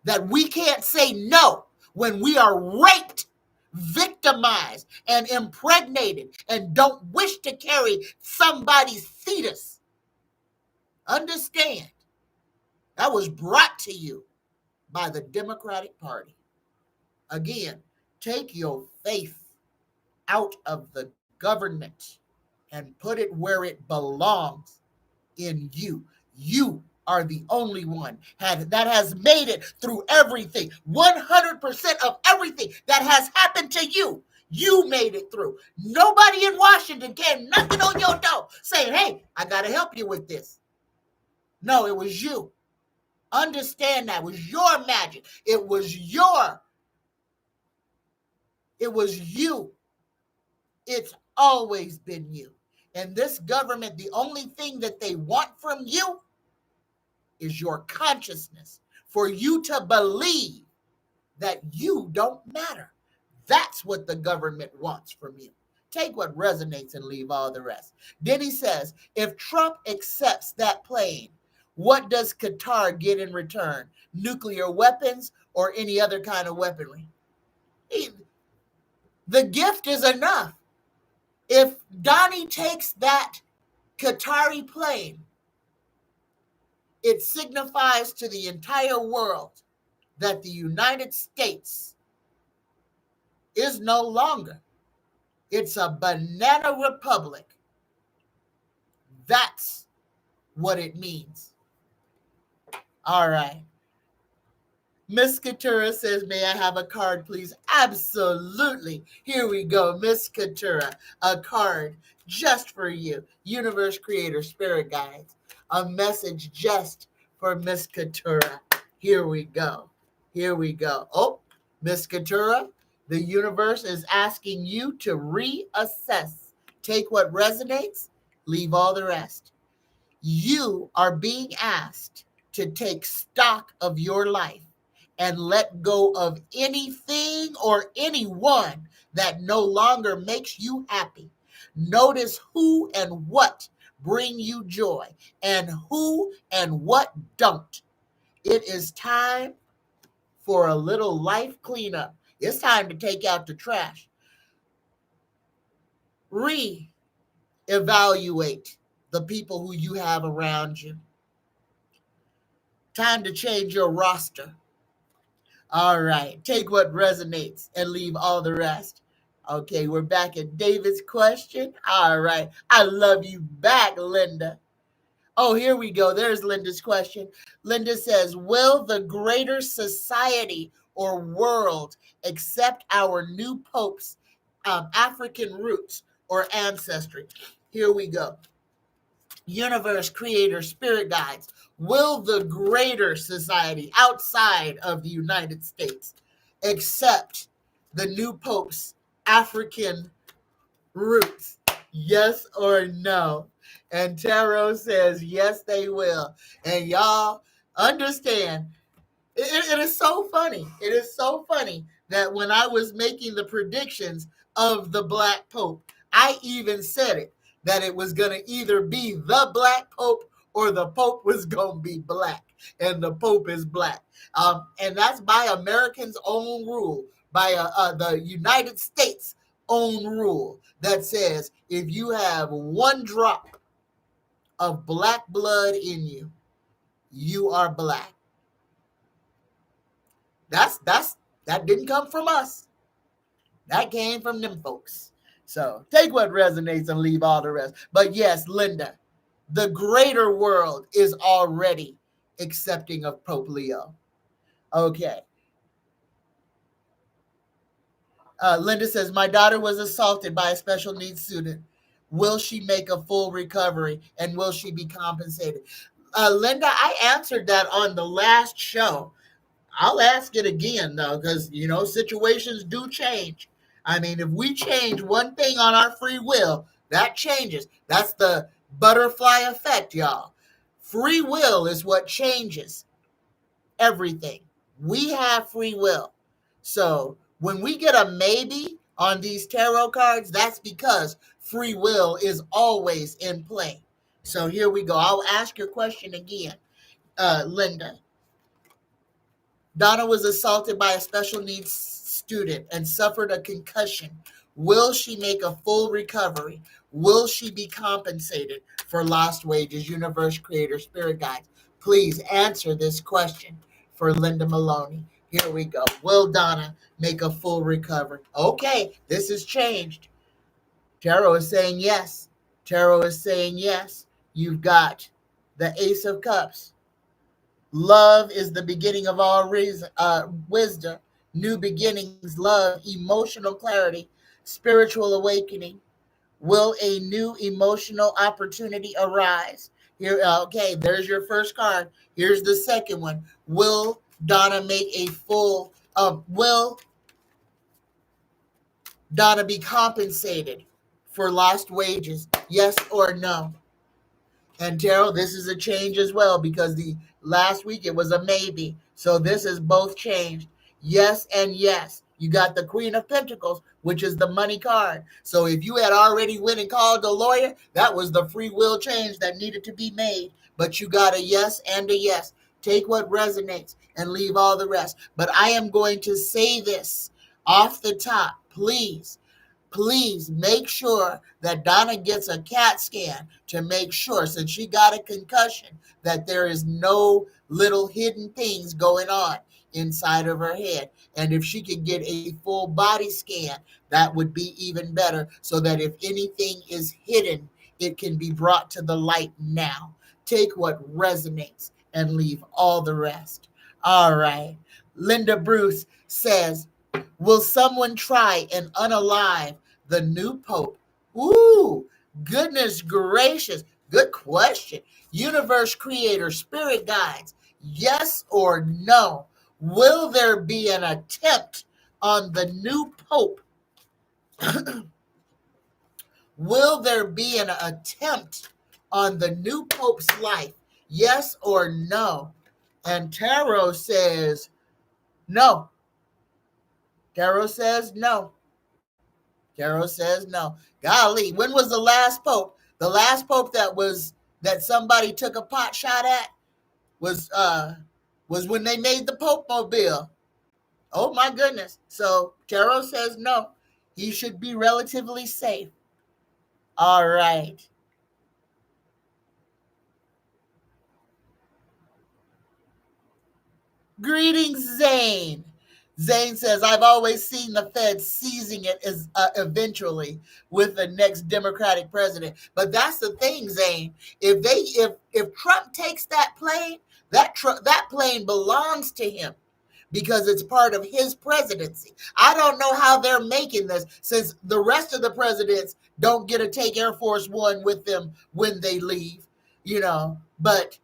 That we can't say no when we are raped, victimized, and impregnated and don't wish to carry somebody's fetus. Understand, that was brought to you by the Democratic Party. Again, take your faith out of the government and put it where it belongs, in you. You are the only one that has made it through everything. 100% of everything that has happened to you. You made it through. Nobody in Washington came knocking on your door saying, hey, I got to help you with this. No, it was you. Understand that. It was your magic. It was you. It's always been you. And this government, the only thing that they want from you is your consciousness, for you to believe that you don't matter. That's what the government wants from you. Take what resonates and leave all the rest. Then he says, if Trump accepts that plane, what does Qatar get in return? Nuclear weapons or any other kind of weaponry? The gift is enough. If Donnie takes that Qatari plane, it signifies to the entire world that the United States is no longer. It's a banana republic. That's what it means. All right. Miss Katura says, may I have a card, please? Absolutely. Here we go, Miss Katura. A card just for you. Universe Creator Spirit Guides. A message just for Miss Katura. Here we go. Here we go. Oh, Miss Katura, the universe is asking you to reassess. Take what resonates, leave all the rest. You are being asked to take stock of your life and let go of anything or anyone that no longer makes you happy. Notice who and what bring you joy and who and what don't. It is time for a little life cleanup. It's time to take out the trash. Re-evaluate the people who you have around you. Time to change your roster. All right. Take what resonates and leave all the rest. Okay, we're back at David's question. All right. I love you back, Linda. Oh, here we go. There's Linda's question. Linda says, will the greater society or world accept our new Pope's African roots or ancestry? Here we go. Universe Creator Spirit Guides. Will the greater society outside of the United States accept the new Pope's African roots? Yes or no? And Tarot says, yes, they will. And y'all understand, it is so funny. It is so funny that when I was making the predictions of the Black Pope, I even said it, that it was going to either be the Black Pope or the Pope was going to be black, and the Pope is black. And that's by Americans' own rule, by the United States' own rule that says if you have one drop of black blood in you, you are black. That didn't come from us. That came from them folks. So take what resonates and leave all the rest. But yes, Linda, the greater world is already accepting of Pope Leo. Okay. Linda says, my daughter was assaulted by a special needs student. Will she make a full recovery and will she be compensated? Linda, I answered that on the last show. I'll ask it again, though, because, situations do change. I mean, if we change one thing on our free will, that changes. That's the butterfly effect, y'all. Free will is what changes everything. We have free will. So when we get a maybe on these tarot cards, that's because free will is always in play. So here we go. I'll ask your question again, Linda. Donna was assaulted by a special needs student and suffered a concussion. Will she make a full recovery? Will she be compensated for lost wages? Universe Creator Spirit Guides, please answer this question for Linda Maloney. Here we go. Will Donna make a full recovery? Okay, this has changed. Tarot is saying yes. Tarot is saying yes. You've got the Ace of Cups. Love is the beginning of all wisdom. New beginnings, love, emotional clarity. spiritual awakening? Will a new emotional opportunity arise? Here, okay, there's your first card. Here's the second one. Will Donna make a full, will Donna be compensated for lost wages? Yes or no? And Terrell, this is a change as well because the last week it was a maybe. So this is both changed. Yes and yes. You got the Queen of Pentacles, which is the money card. So if you had already went and called a lawyer, that was the free will change that needed to be made. But you got a yes and a yes. Take what resonates and leave all the rest. But I am going to say this off the top. Please make sure that Donna gets a CAT scan to make sure, since she got a concussion, that there is no little hidden things going on inside of her head. And if she could get a full body scan, that would be even better, so that if anything is hidden, it can be brought to the light now. Take what resonates and leave all the rest. All right. Linda Bruce says, will someone try and unalive the new pope? Ooh, goodness gracious. Good question. Universe creator, spirit guides, yes or no? Will there be an attempt on the new pope? Will there be an attempt on the new pope's life? Yes or no? And Tarot says no. Tarot says no. Tarot says no. Golly, when was the last pope? The last pope that somebody took a pot shot at was when they made the Pope Mobile. Oh my goodness. So Tarot says no. He should be relatively safe. All right. Greetings, Zane. Zane says, I've always seen the Fed seizing it as eventually with the next Democratic president. But that's the thing, Zane. If Trump takes that plane, that plane belongs to him because it's part of his presidency. I don't know how they're making this, since the rest of the presidents don't get to take Air Force One with them when they leave, but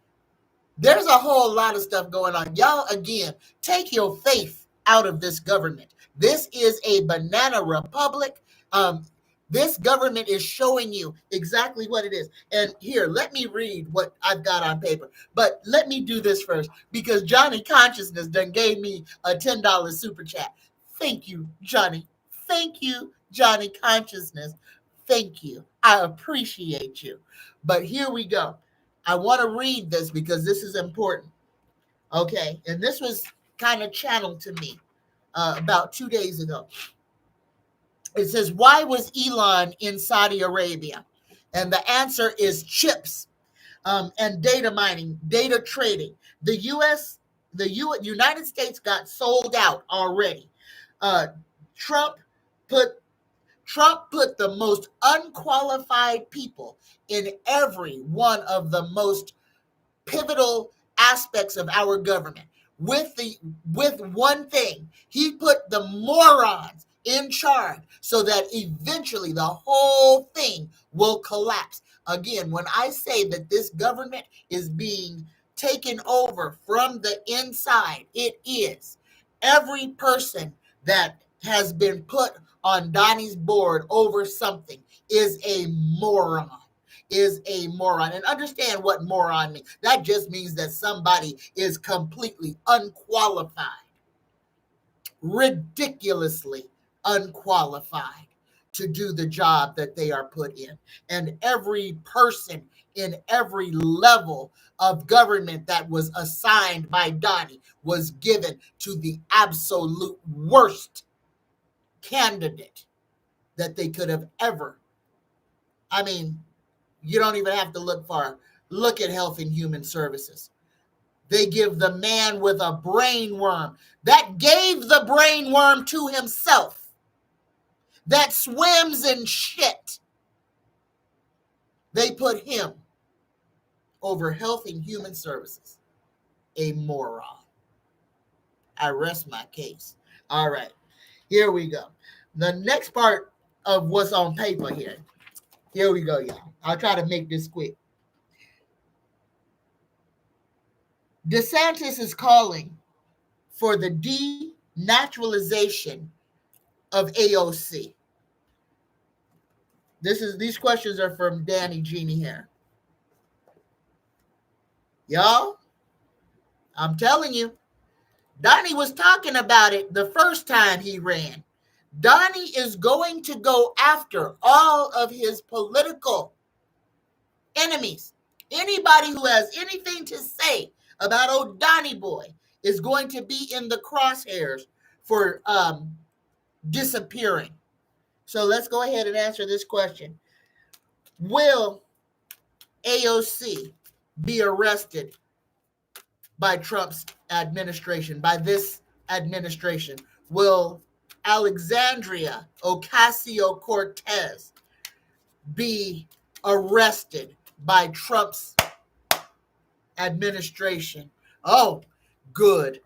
there's a whole lot of stuff going on. Y'all, again, take your faith out of this government. This is a banana republic. This government is showing you exactly what it is. And here, let me read what I've got on paper. But let me do this first, because Johnny Consciousness done gave me a $10 super chat. Thank you, Johnny. Thank you, Johnny Consciousness. Thank you. I appreciate you. But here we go. I want to read this because this is important. Okay. And this was kind of channeled to me about 2 days ago. It says, why was Elon in Saudi Arabia? And the answer is chips and data mining, data trading. The United States got sold out already. Trump put the most unqualified people in every one of the most pivotal aspects of our government. With one thing, he put the morons in charge so that eventually the whole thing will collapse. Again, when I say that this government is being taken over from the inside, it is. Every person that has been put on Donnie's board over something is a moron. And understand what moron means. That just means that somebody is completely unqualified, ridiculously unqualified to do the job that they are put in. And every person in every level of government that was assigned by Donnie was given to the absolute worst candidate that they could have ever. I mean, you don't even have to look far. Look at Health and Human Services. They give the man with a brain worm that gave the brain worm to himself, that swims in shit. They put him over Health and Human Services. A moron. I rest my case. All right, here we go. The next part of what's on paper here. Here we go, y'all. I'll try to make this quick. DeSantis is calling for the denaturalization of AOC. These questions are from Danny Jeannie here. Y'all, I'm telling you, Donnie was talking about it the first time he ran. Donnie is going to go after all of his political enemies. Anybody who has anything to say about old Donnie boy is going to be in the crosshairs for disappearing. So let's go ahead and answer this question. Will AOC be arrested by Trump's administration, by this administration? Will Alexandria Ocasio-Cortez be arrested by Trump's administration? Oh, good.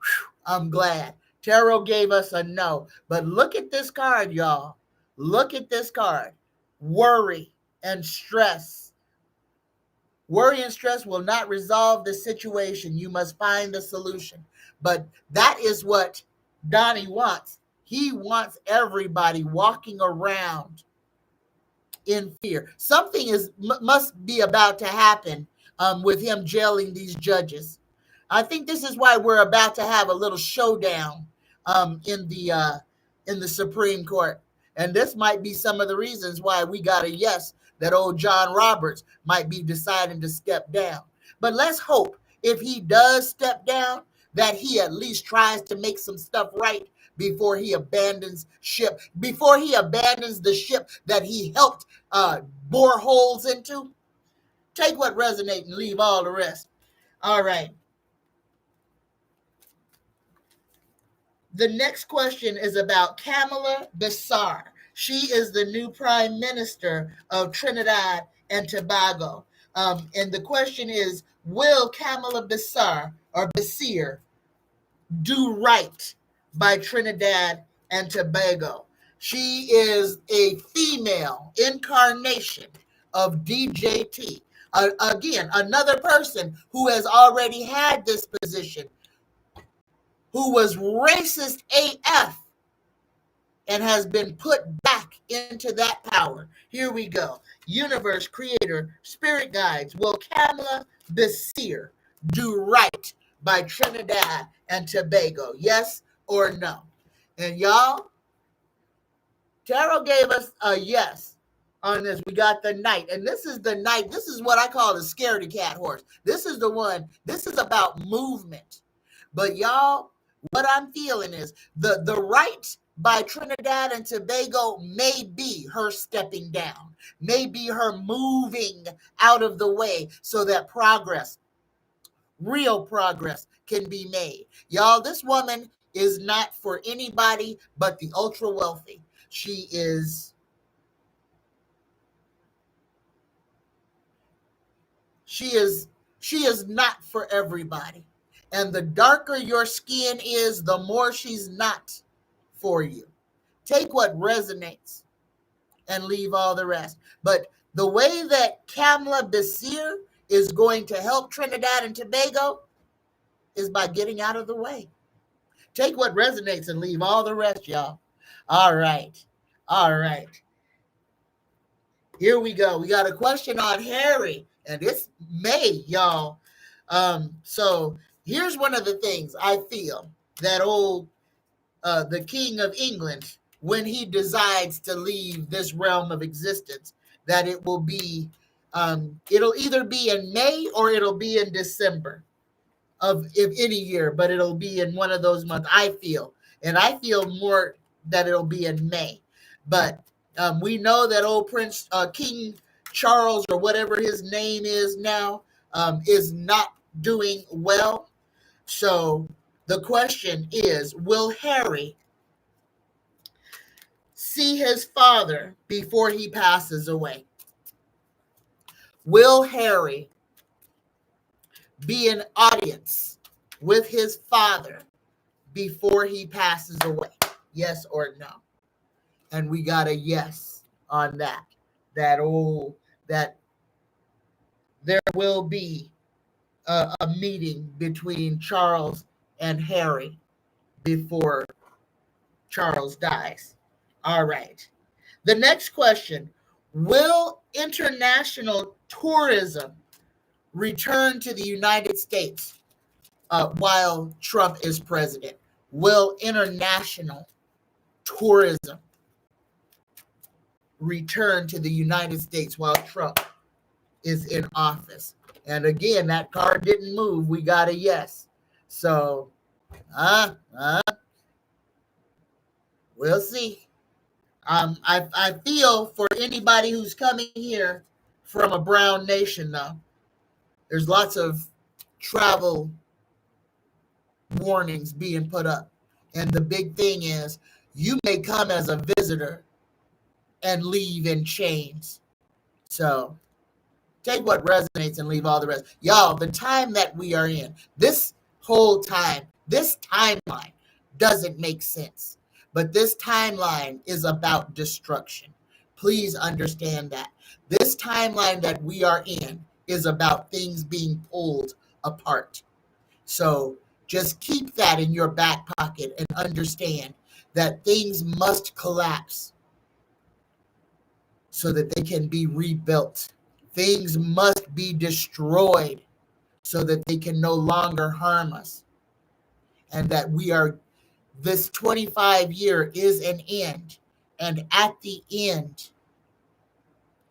Whew, I'm glad. Tarot gave us a no. But look at this card, y'all. Look at this card. Worry and stress. Worry and stress will not resolve the situation. You must find the solution. But that is what Donnie wants. He wants everybody walking around in fear. Something must be about to happen with him jailing these judges. I think this is why we're about to have a little showdown in the Supreme Court. And this might be some of the reasons why we got a yes that old John Roberts might be deciding to step down. But let's hope if he does step down that he at least tries to make some stuff right before he abandons ship, before he abandons the ship that he helped bore holes into. Take what resonates and leave all the rest. All right. The next question is about Kamala Bissar. She is the new prime minister of Trinidad and Tobago. And the question is, will Kamala Bissar or Basir do right by Trinidad and Tobago? She is a female incarnation of DJT. Again, another person who has already had this position, who was racist AF and has been put back into that power. Here we go. Universe, creator, spirit guides. Will Kamala Basir do right by Trinidad and Tobago? Yes or no? And y'all, Tarot gave us a yes on this. We got the knight. And this is the knight. This is what I call the scaredy cat horse. This is the one. This is about movement. But y'all, what I'm feeling is the right by Trinidad and Tobago may be her stepping down, may be her moving out of the way so that progress, real progress, can be made. Y'all, this woman is not for anybody but the ultra wealthy. She is not for everybody. And the darker your skin is, the more she's not for you. Take what resonates and leave all the rest. But the way that Kamala Basir is going to help Trinidad and Tobago is by getting out of the way. Take what resonates and leave all the rest, y'all. All right. All right. Here we go. We got a question on Harry, and it's May, y'all. So here's one of the things I feel that old the King of England, when he decides to leave this realm of existence, that it will be, it'll either be in May or it'll be in December of if any year, but it'll be in one of those months, I feel. And I feel more that it'll be in May. But we know that old Prince King Charles, or whatever his name is now, is not doing well. So the question is, will Harry see his father before he passes away? Will Harry be in audience with his father before he passes away? Yes or no? And we got a yes on that. That there will be a meeting between Charles and Harry before Charles dies. All right. The next question: will international tourism return to the United States while Trump is president? Will international tourism return to the United States while Trump is in office? And again, that card didn't move. We got a yes. So, we'll see. I feel for anybody who's coming here from a brown nation, though. There's lots of travel warnings being put up. And the big thing is, you may come as a visitor and leave in chains. So take what resonates and leave all the rest. Y'all, the time that we are in, this whole time, this timeline doesn't make sense. But this timeline is about destruction. Please understand that. This timeline that we are in is about things being pulled apart. So just keep that in your back pocket and understand that things must collapse so that they can be rebuilt. Things must be destroyed so that they can no longer harm us. And that this 25 year is an end. And at the end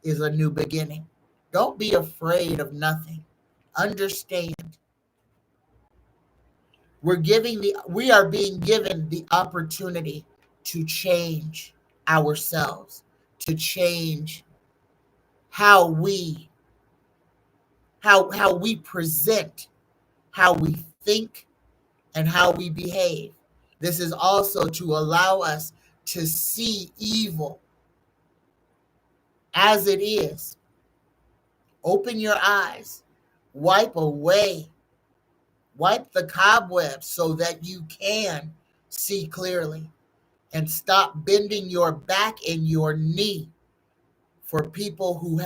is a new beginning. Don't be afraid of nothing. Understand. We are being given the opportunity to change ourselves, to change how we present, how we think, and how we behave. This is also to allow us to see evil as it is. Open your eyes, wipe the cobwebs so that you can see clearly, and stop bending your back and your knee for people who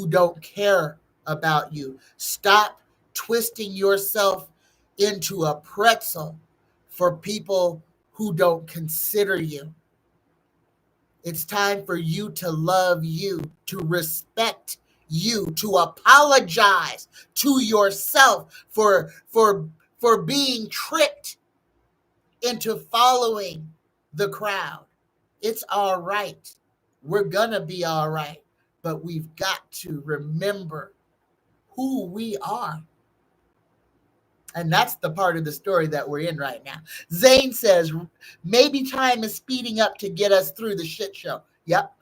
don't care about you. Stop twisting yourself into a pretzel for people who don't consider you. It's time for you to love you, to respect you, to apologize to yourself for being tricked into following the crowd. It's all right. We're gonna be all right, but we've got to remember who we are. And that's the part of the story that we're in right now. Zane says, maybe time is speeding up to get us through the shit show. Yep.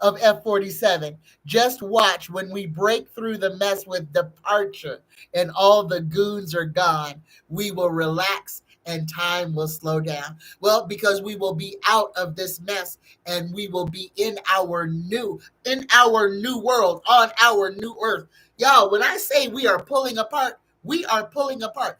Of F-47. Just watch when we break through the mess with departure and all the goons are gone. We will relax and time will slow down. Well, because we will be out of this mess and we will be in our new world, on our new earth. Y'all, when I say we are pulling apart, we are pulling apart.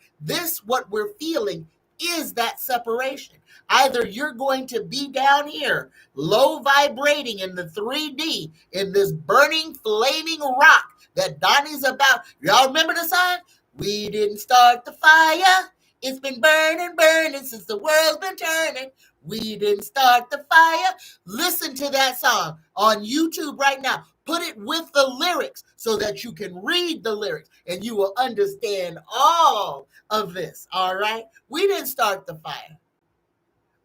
What we're feeling is that separation. Either you're going to be down here, low vibrating in the 3D, in this burning, flaming rock that Donnie's about. Y'all remember the song? We didn't start the fire. It's been burning since the world's been turning. We didn't start the fire. Listen to that song on YouTube right now. Put it with the lyrics so that you can read the lyrics and you will understand all of this, all right? We didn't start the fire,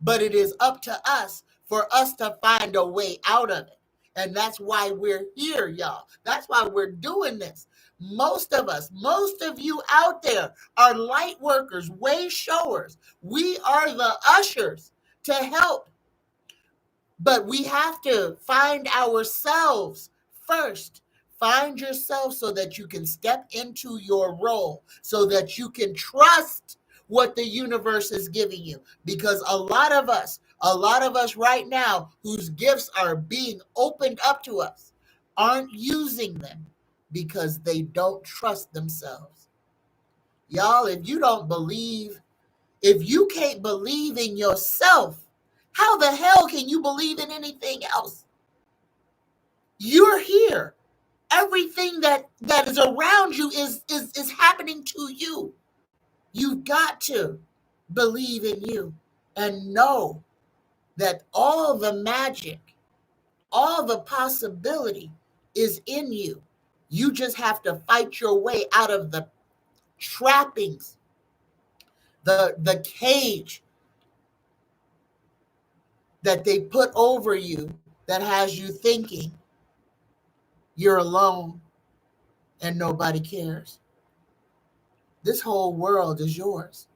but it is up to us for us to find a way out of it. And that's why we're here, y'all. That's why we're doing this. Most of you out there are light workers, way showers. We are the ushers to help. But we have to find ourselves first. Find yourself so that you can step into your role, so that you can trust what the universe is giving you. Because a lot of us right now whose gifts are being opened up to us aren't using them because they don't trust themselves. Y'all, if you can't believe in yourself, How the hell can you believe in anything else? You're here. Everything that is around you is happening to you. You've got to believe in you and know that all the magic, all the possibility is in you. You just have to fight your way out of the trappings, the cage that they put over you that has you thinking you're alone and nobody cares. This whole world is yours.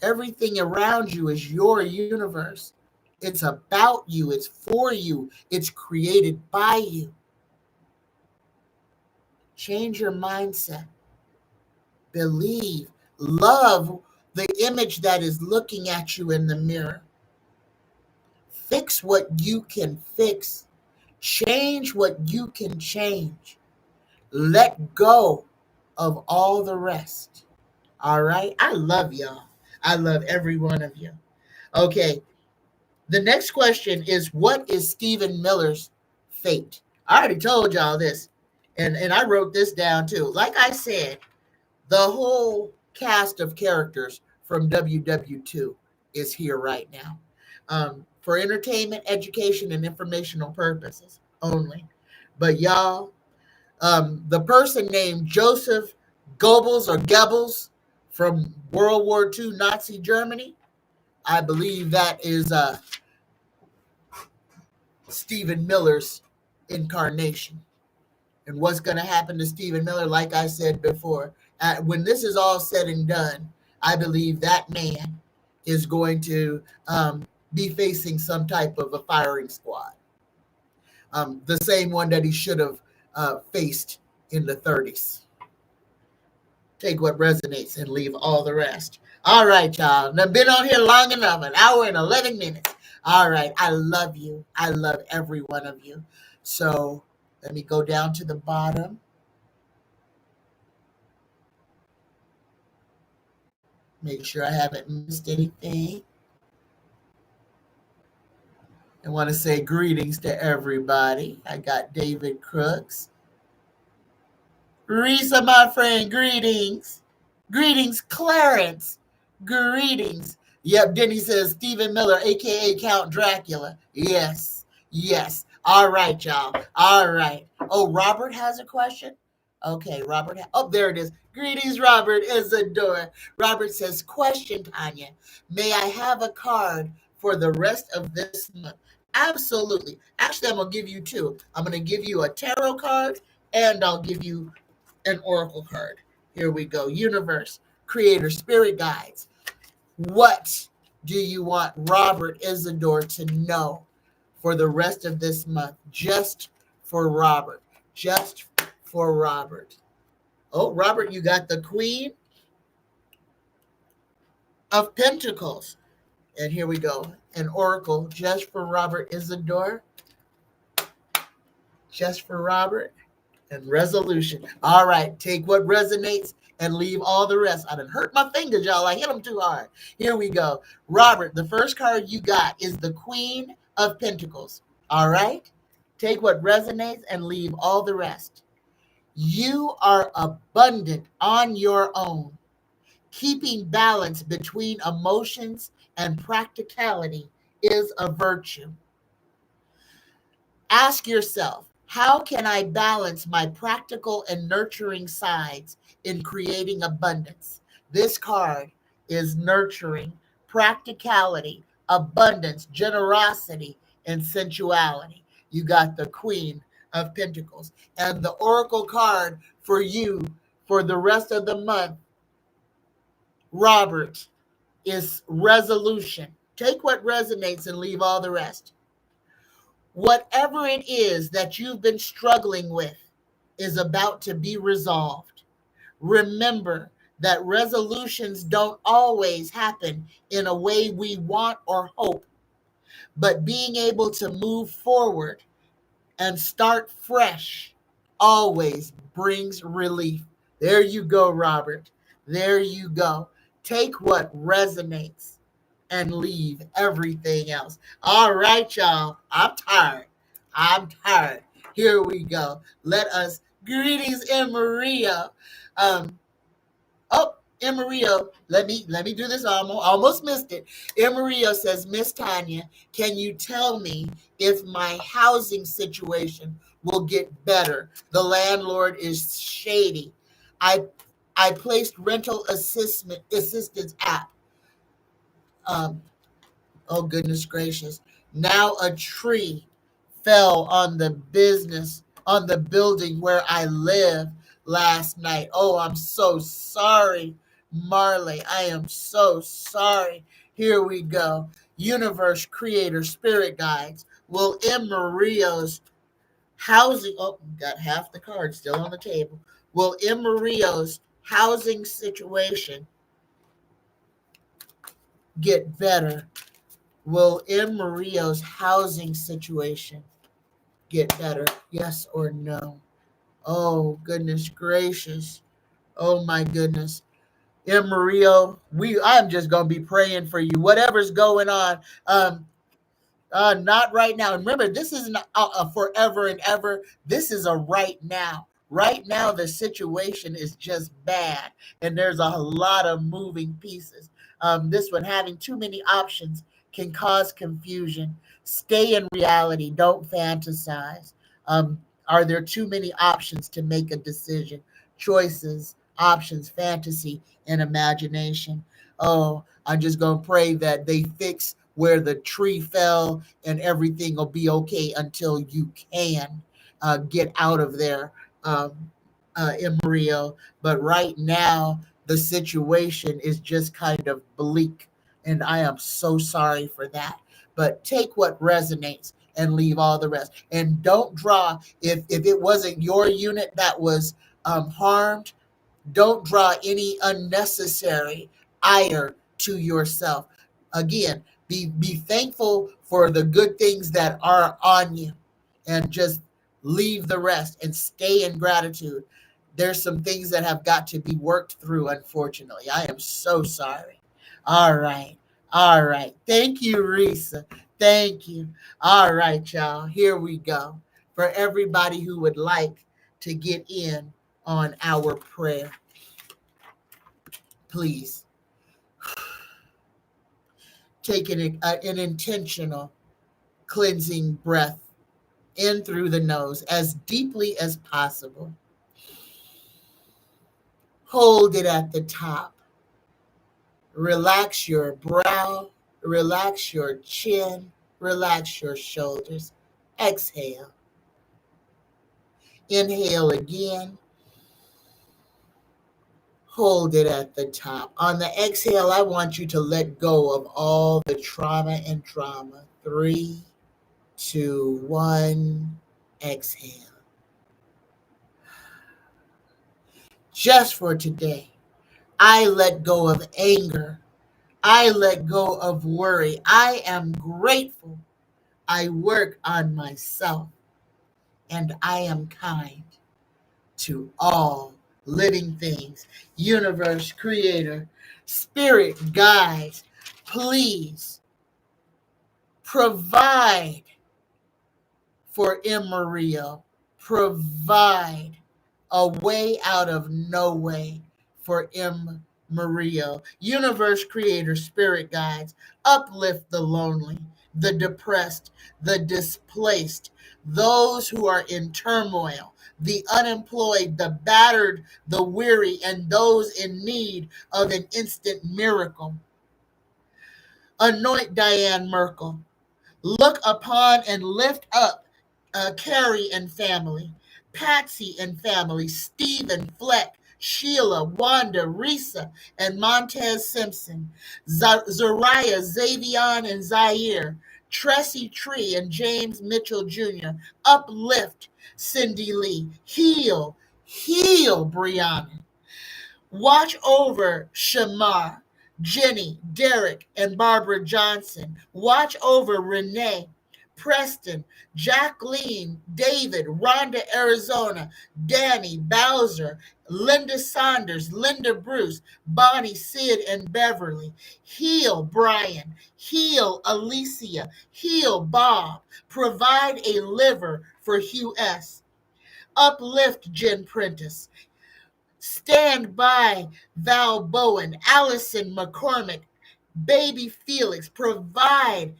Everything around you is your universe. It's about you. It's for you. It's created by you. Change your mindset. Believe. Love the image that is looking at you in the mirror. Fix what you can fix. Change what you can change. Let go of all the rest. All right? I love y'all. I love every one of you. Okay. The next question is, what is Stephen Miller's fate? I already told y'all this, and I wrote this down too. Like I said, the whole cast of characters from WW2 is here right now, for entertainment, education, and informational purposes only. But y'all, the person named Joseph Goebbels or Goebbels from World War II Nazi Germany, I believe that is Stephen Miller's incarnation. And what's going to happen to Stephen Miller, like I said before, when this is all said and done, I believe that man is going to be facing some type of a firing squad, the same one that he should have faced in the 30s. Take what resonates and leave all the rest. All right, y'all. I've been on here long enough, an hour and 11 minutes. All right. I love you. I love every one of you. So let me go down to the bottom. Make sure I haven't missed anything. I want to say greetings to everybody. I got David Crooks. Risa, my friend, greetings. Greetings, Clarence. Greetings. Yep, Denny says Stephen Miller, a.k.a. Count Dracula. Yes, yes. All right, y'all. All right. Oh, Robert has a question? Okay, Robert. Oh, there it is. Greetings, Robert Isadora. Robert says, question, Tanya. May I have a card for the rest of this month? Absolutely. Actually, I'm going to give you two. I'm going to give you a tarot card, and I'll give you an oracle card. Here we go. Universe, creator, spirit guides. What do you want Robert Isidore to know for the rest of this month? Just for Robert. Just for Robert. Oh, Robert, you got the Queen of Pentacles. And here we go. An oracle just for Robert Isidore. Just for Robert. And resolution. All right, take what resonates and leave all the rest. I done hurt my fingers, y'all. I hit them too hard. Here we go. Robert, the first card you got is the Queen of Pentacles. All right? Take what resonates and leave all the rest. You are abundant on your own. Keeping balance between emotions and practicality is a virtue. Ask yourself, how can I balance my practical and nurturing sides in creating abundance? This card is nurturing, practicality, abundance, generosity, and sensuality. You got the Queen of Pentacles. And the oracle card for you for the rest of the month, Robert, is resolution. Take what resonates and leave all the rest. Whatever it is that you've been struggling with is about to be resolved. Remember that resolutions don't always happen in a way we want or hope, but being able to move forward and start fresh always brings relief. There you go, Robert. There you go. Take what resonates and leave everything else. All right, y'all. I'm tired. I'm tired. Here we go. Let us greetings in Maria. Um, Oh, Maria, let me do this. I almost missed it. Maria says, Miss Tanya, can you tell me if my housing situation will get better? The landlord is shady. I I placed rental assistance app. Um, Oh, goodness gracious. Now a tree fell on the building where I live last night. Oh, I'm so sorry, Marley. I am so sorry. Here we go. Universe, creator, spirit guides. Will M. Mario's housing, oh, got half the card still on the table. Will M. Mario's housing situation get better? Will M. Mario's housing situation get better? Yes or no? Oh, goodness gracious. Oh, my goodness. M. Mario, I'm just going to be praying for you. Whatever's going on. Not right now. And remember, this isn't a forever and ever. This is a right now. Right now, the situation is just bad, and there's a lot of moving pieces. This one, having too many options can cause confusion. Stay in reality. Don't fantasize. Are there too many options to make a decision? Choices, options, fantasy, and imagination. Oh, I'm just going to pray that they fix where the tree fell and everything will be okay until you can get out of there, in Mario. But right now, the situation is just kind of bleak. And I am so sorry for that. But take what resonates and leave all the rest. And don't draw, if it wasn't your unit that was harmed, don't draw any unnecessary ire to yourself. Again, be thankful for the good things that are on you and just leave the rest and stay in gratitude. There's some things that have got to be worked through, unfortunately. I am so sorry. All right. All right. Thank you, Risa. Thank you. All right, y'all. Here we go. For everybody who would like to get in on our prayer, please take an intentional cleansing breath in through the nose as deeply as possible. Hold it at the top. Relax your brow, relax your chin, relax your shoulders. Exhale. Inhale again. Hold it at the top. On the exhale, I want you to let go of all the trauma and drama. 3, 2, 1. Exhale. Just for today, I let go of anger. I let go of worry. I am grateful. I work on myself, and I am kind to all living things. Universe, creator, spirit, guides, please provide for Maria. Provide a way out of no way for Maria. Universe, creator, spirit guides, uplift the lonely, the depressed, the displaced, those who are in turmoil, the unemployed, the battered, the weary, and those in need of an instant miracle. Anoint Diane Merkel. Look upon and lift up Carrie and family, Patsy and family, Stephen Fleck, Sheila, Wanda, Risa, and Montez Simpson, Zariah, Xavion, and Zaire, Tressie Tree and James Mitchell Jr. Uplift Cindy Lee. Heal, heal Brianna. Watch over Shamar, Jenny, Derek, and Barbara Johnson. Watch over Renee. Preston, Jacqueline, David, Rhonda, Arizona, Danny, Bowser, Linda Saunders, Linda Bruce, Bonnie, Sid, and Beverly. Heal, Brian. Heal, Alicia. Heal, Bob. Provide a liver for Hugh S. Uplift, Jen Prentice. Stand by, Val Bowen, Allison McCormick, Baby Felix. Provide,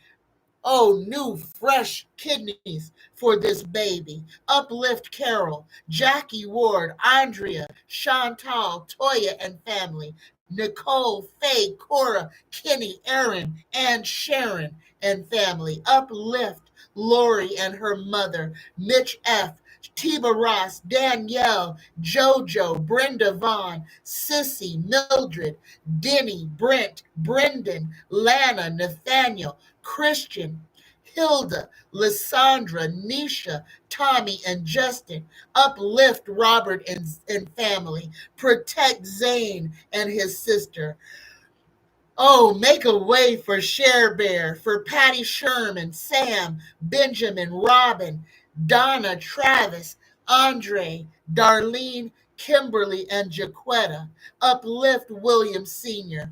oh, new, fresh kidneys for this baby. Uplift Carol, Jackie Ward, Andrea, Chantal, Toya and family. Nicole, Faye, Cora, Kenny, Aaron, and Sharon and family. Uplift Lori and her mother. Mitch F., Tiba Ross, Danielle, JoJo, Brenda Vaughn, Sissy, Mildred, Denny, Brent, Brendan, Lana, Nathaniel, Christian, Hilda, Lysandra, Nisha, Tommy, and Justin. Uplift Robert and family. Protect Zane and his sister. Oh, make a way for Share Bear, for Patty Sherman, Sam, Benjamin, Robin, Donna, Travis, Andre, Darlene, Kimberly, and Jaquetta. Uplift William Sr.,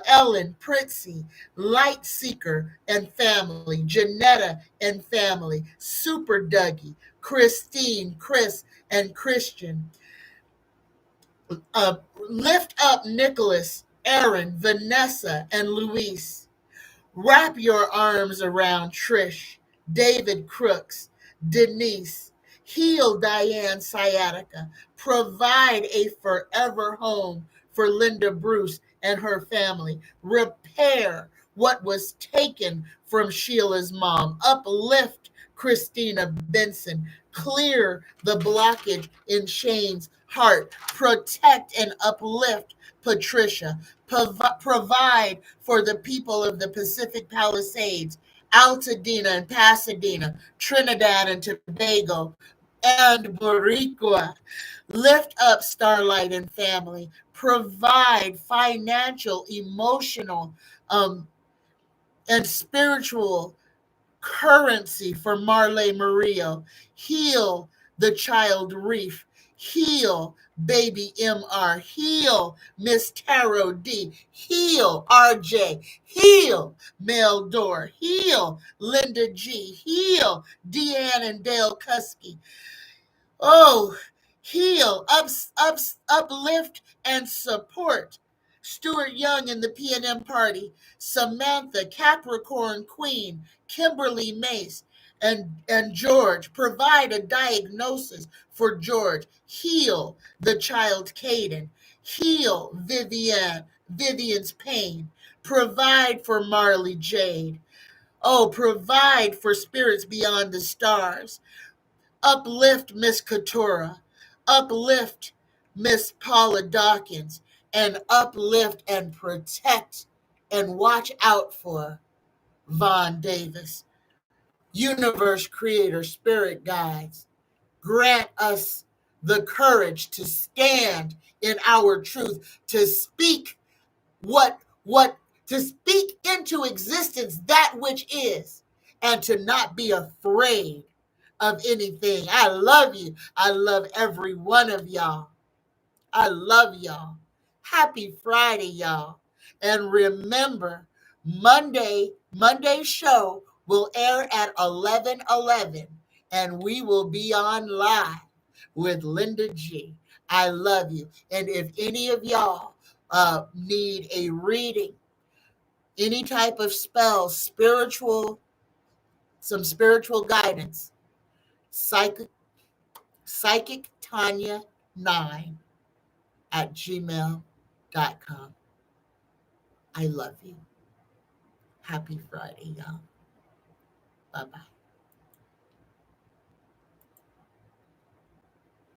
Ellen, Pritzy, Light Seeker and family, Janetta and family, Super Dougie, Christine, Chris, and Christian. Uh, Lift up Nicholas, Aaron, Vanessa, and Luis. Wrap your arms around Trish, David Crooks, Denise. Heal Diane Sciatica. Provide a forever home for Linda Bruce and her family. Repair what was taken from Sheila's mom. Uplift Christina Benson. Clear the blockage in Shane's heart. Protect and uplift Patricia. Provide for the people of the Pacific Palisades, Altadena and Pasadena, Trinidad and Tobago, and Boricua. Lift up Starlight and family. Provide financial, emotional, and spiritual currency for Marley Murillo. Heal the child Reef. Heal baby MR. Heal Miss Tarot D. Heal RJ. Heal Mel Dore. Heal Linda G. Heal Deanne and Dale Cuskey. Oh, heal, uplift, and support. Stuart Young and the P&M Party, Samantha, Capricorn Queen, Kimberly Mace, and George. Provide a diagnosis for George. Heal the child Caden. Heal Vivian's pain. Provide for Marley Jade. Oh, provide for spirits beyond the stars. Uplift Miss Katura, uplift Miss Paula Dawkins, and uplift and protect and watch out for Vaughn Davis. Universe creator, spirit guides, grant us the courage to stand in our truth, to speak what to speak into existence that which is, and to not be afraid of anything. I love you. I love every one of y'all. I love y'all. Happy Friday, y'all. And remember, Monday's show will air at 11:11, and we will be on live with Linda G. I love you. And if any of y'all need a reading, any type of spell, some spiritual guidance, psychic Tanya 9 at gmail.com. I love you. Happy Friday, y'all. Bye-bye.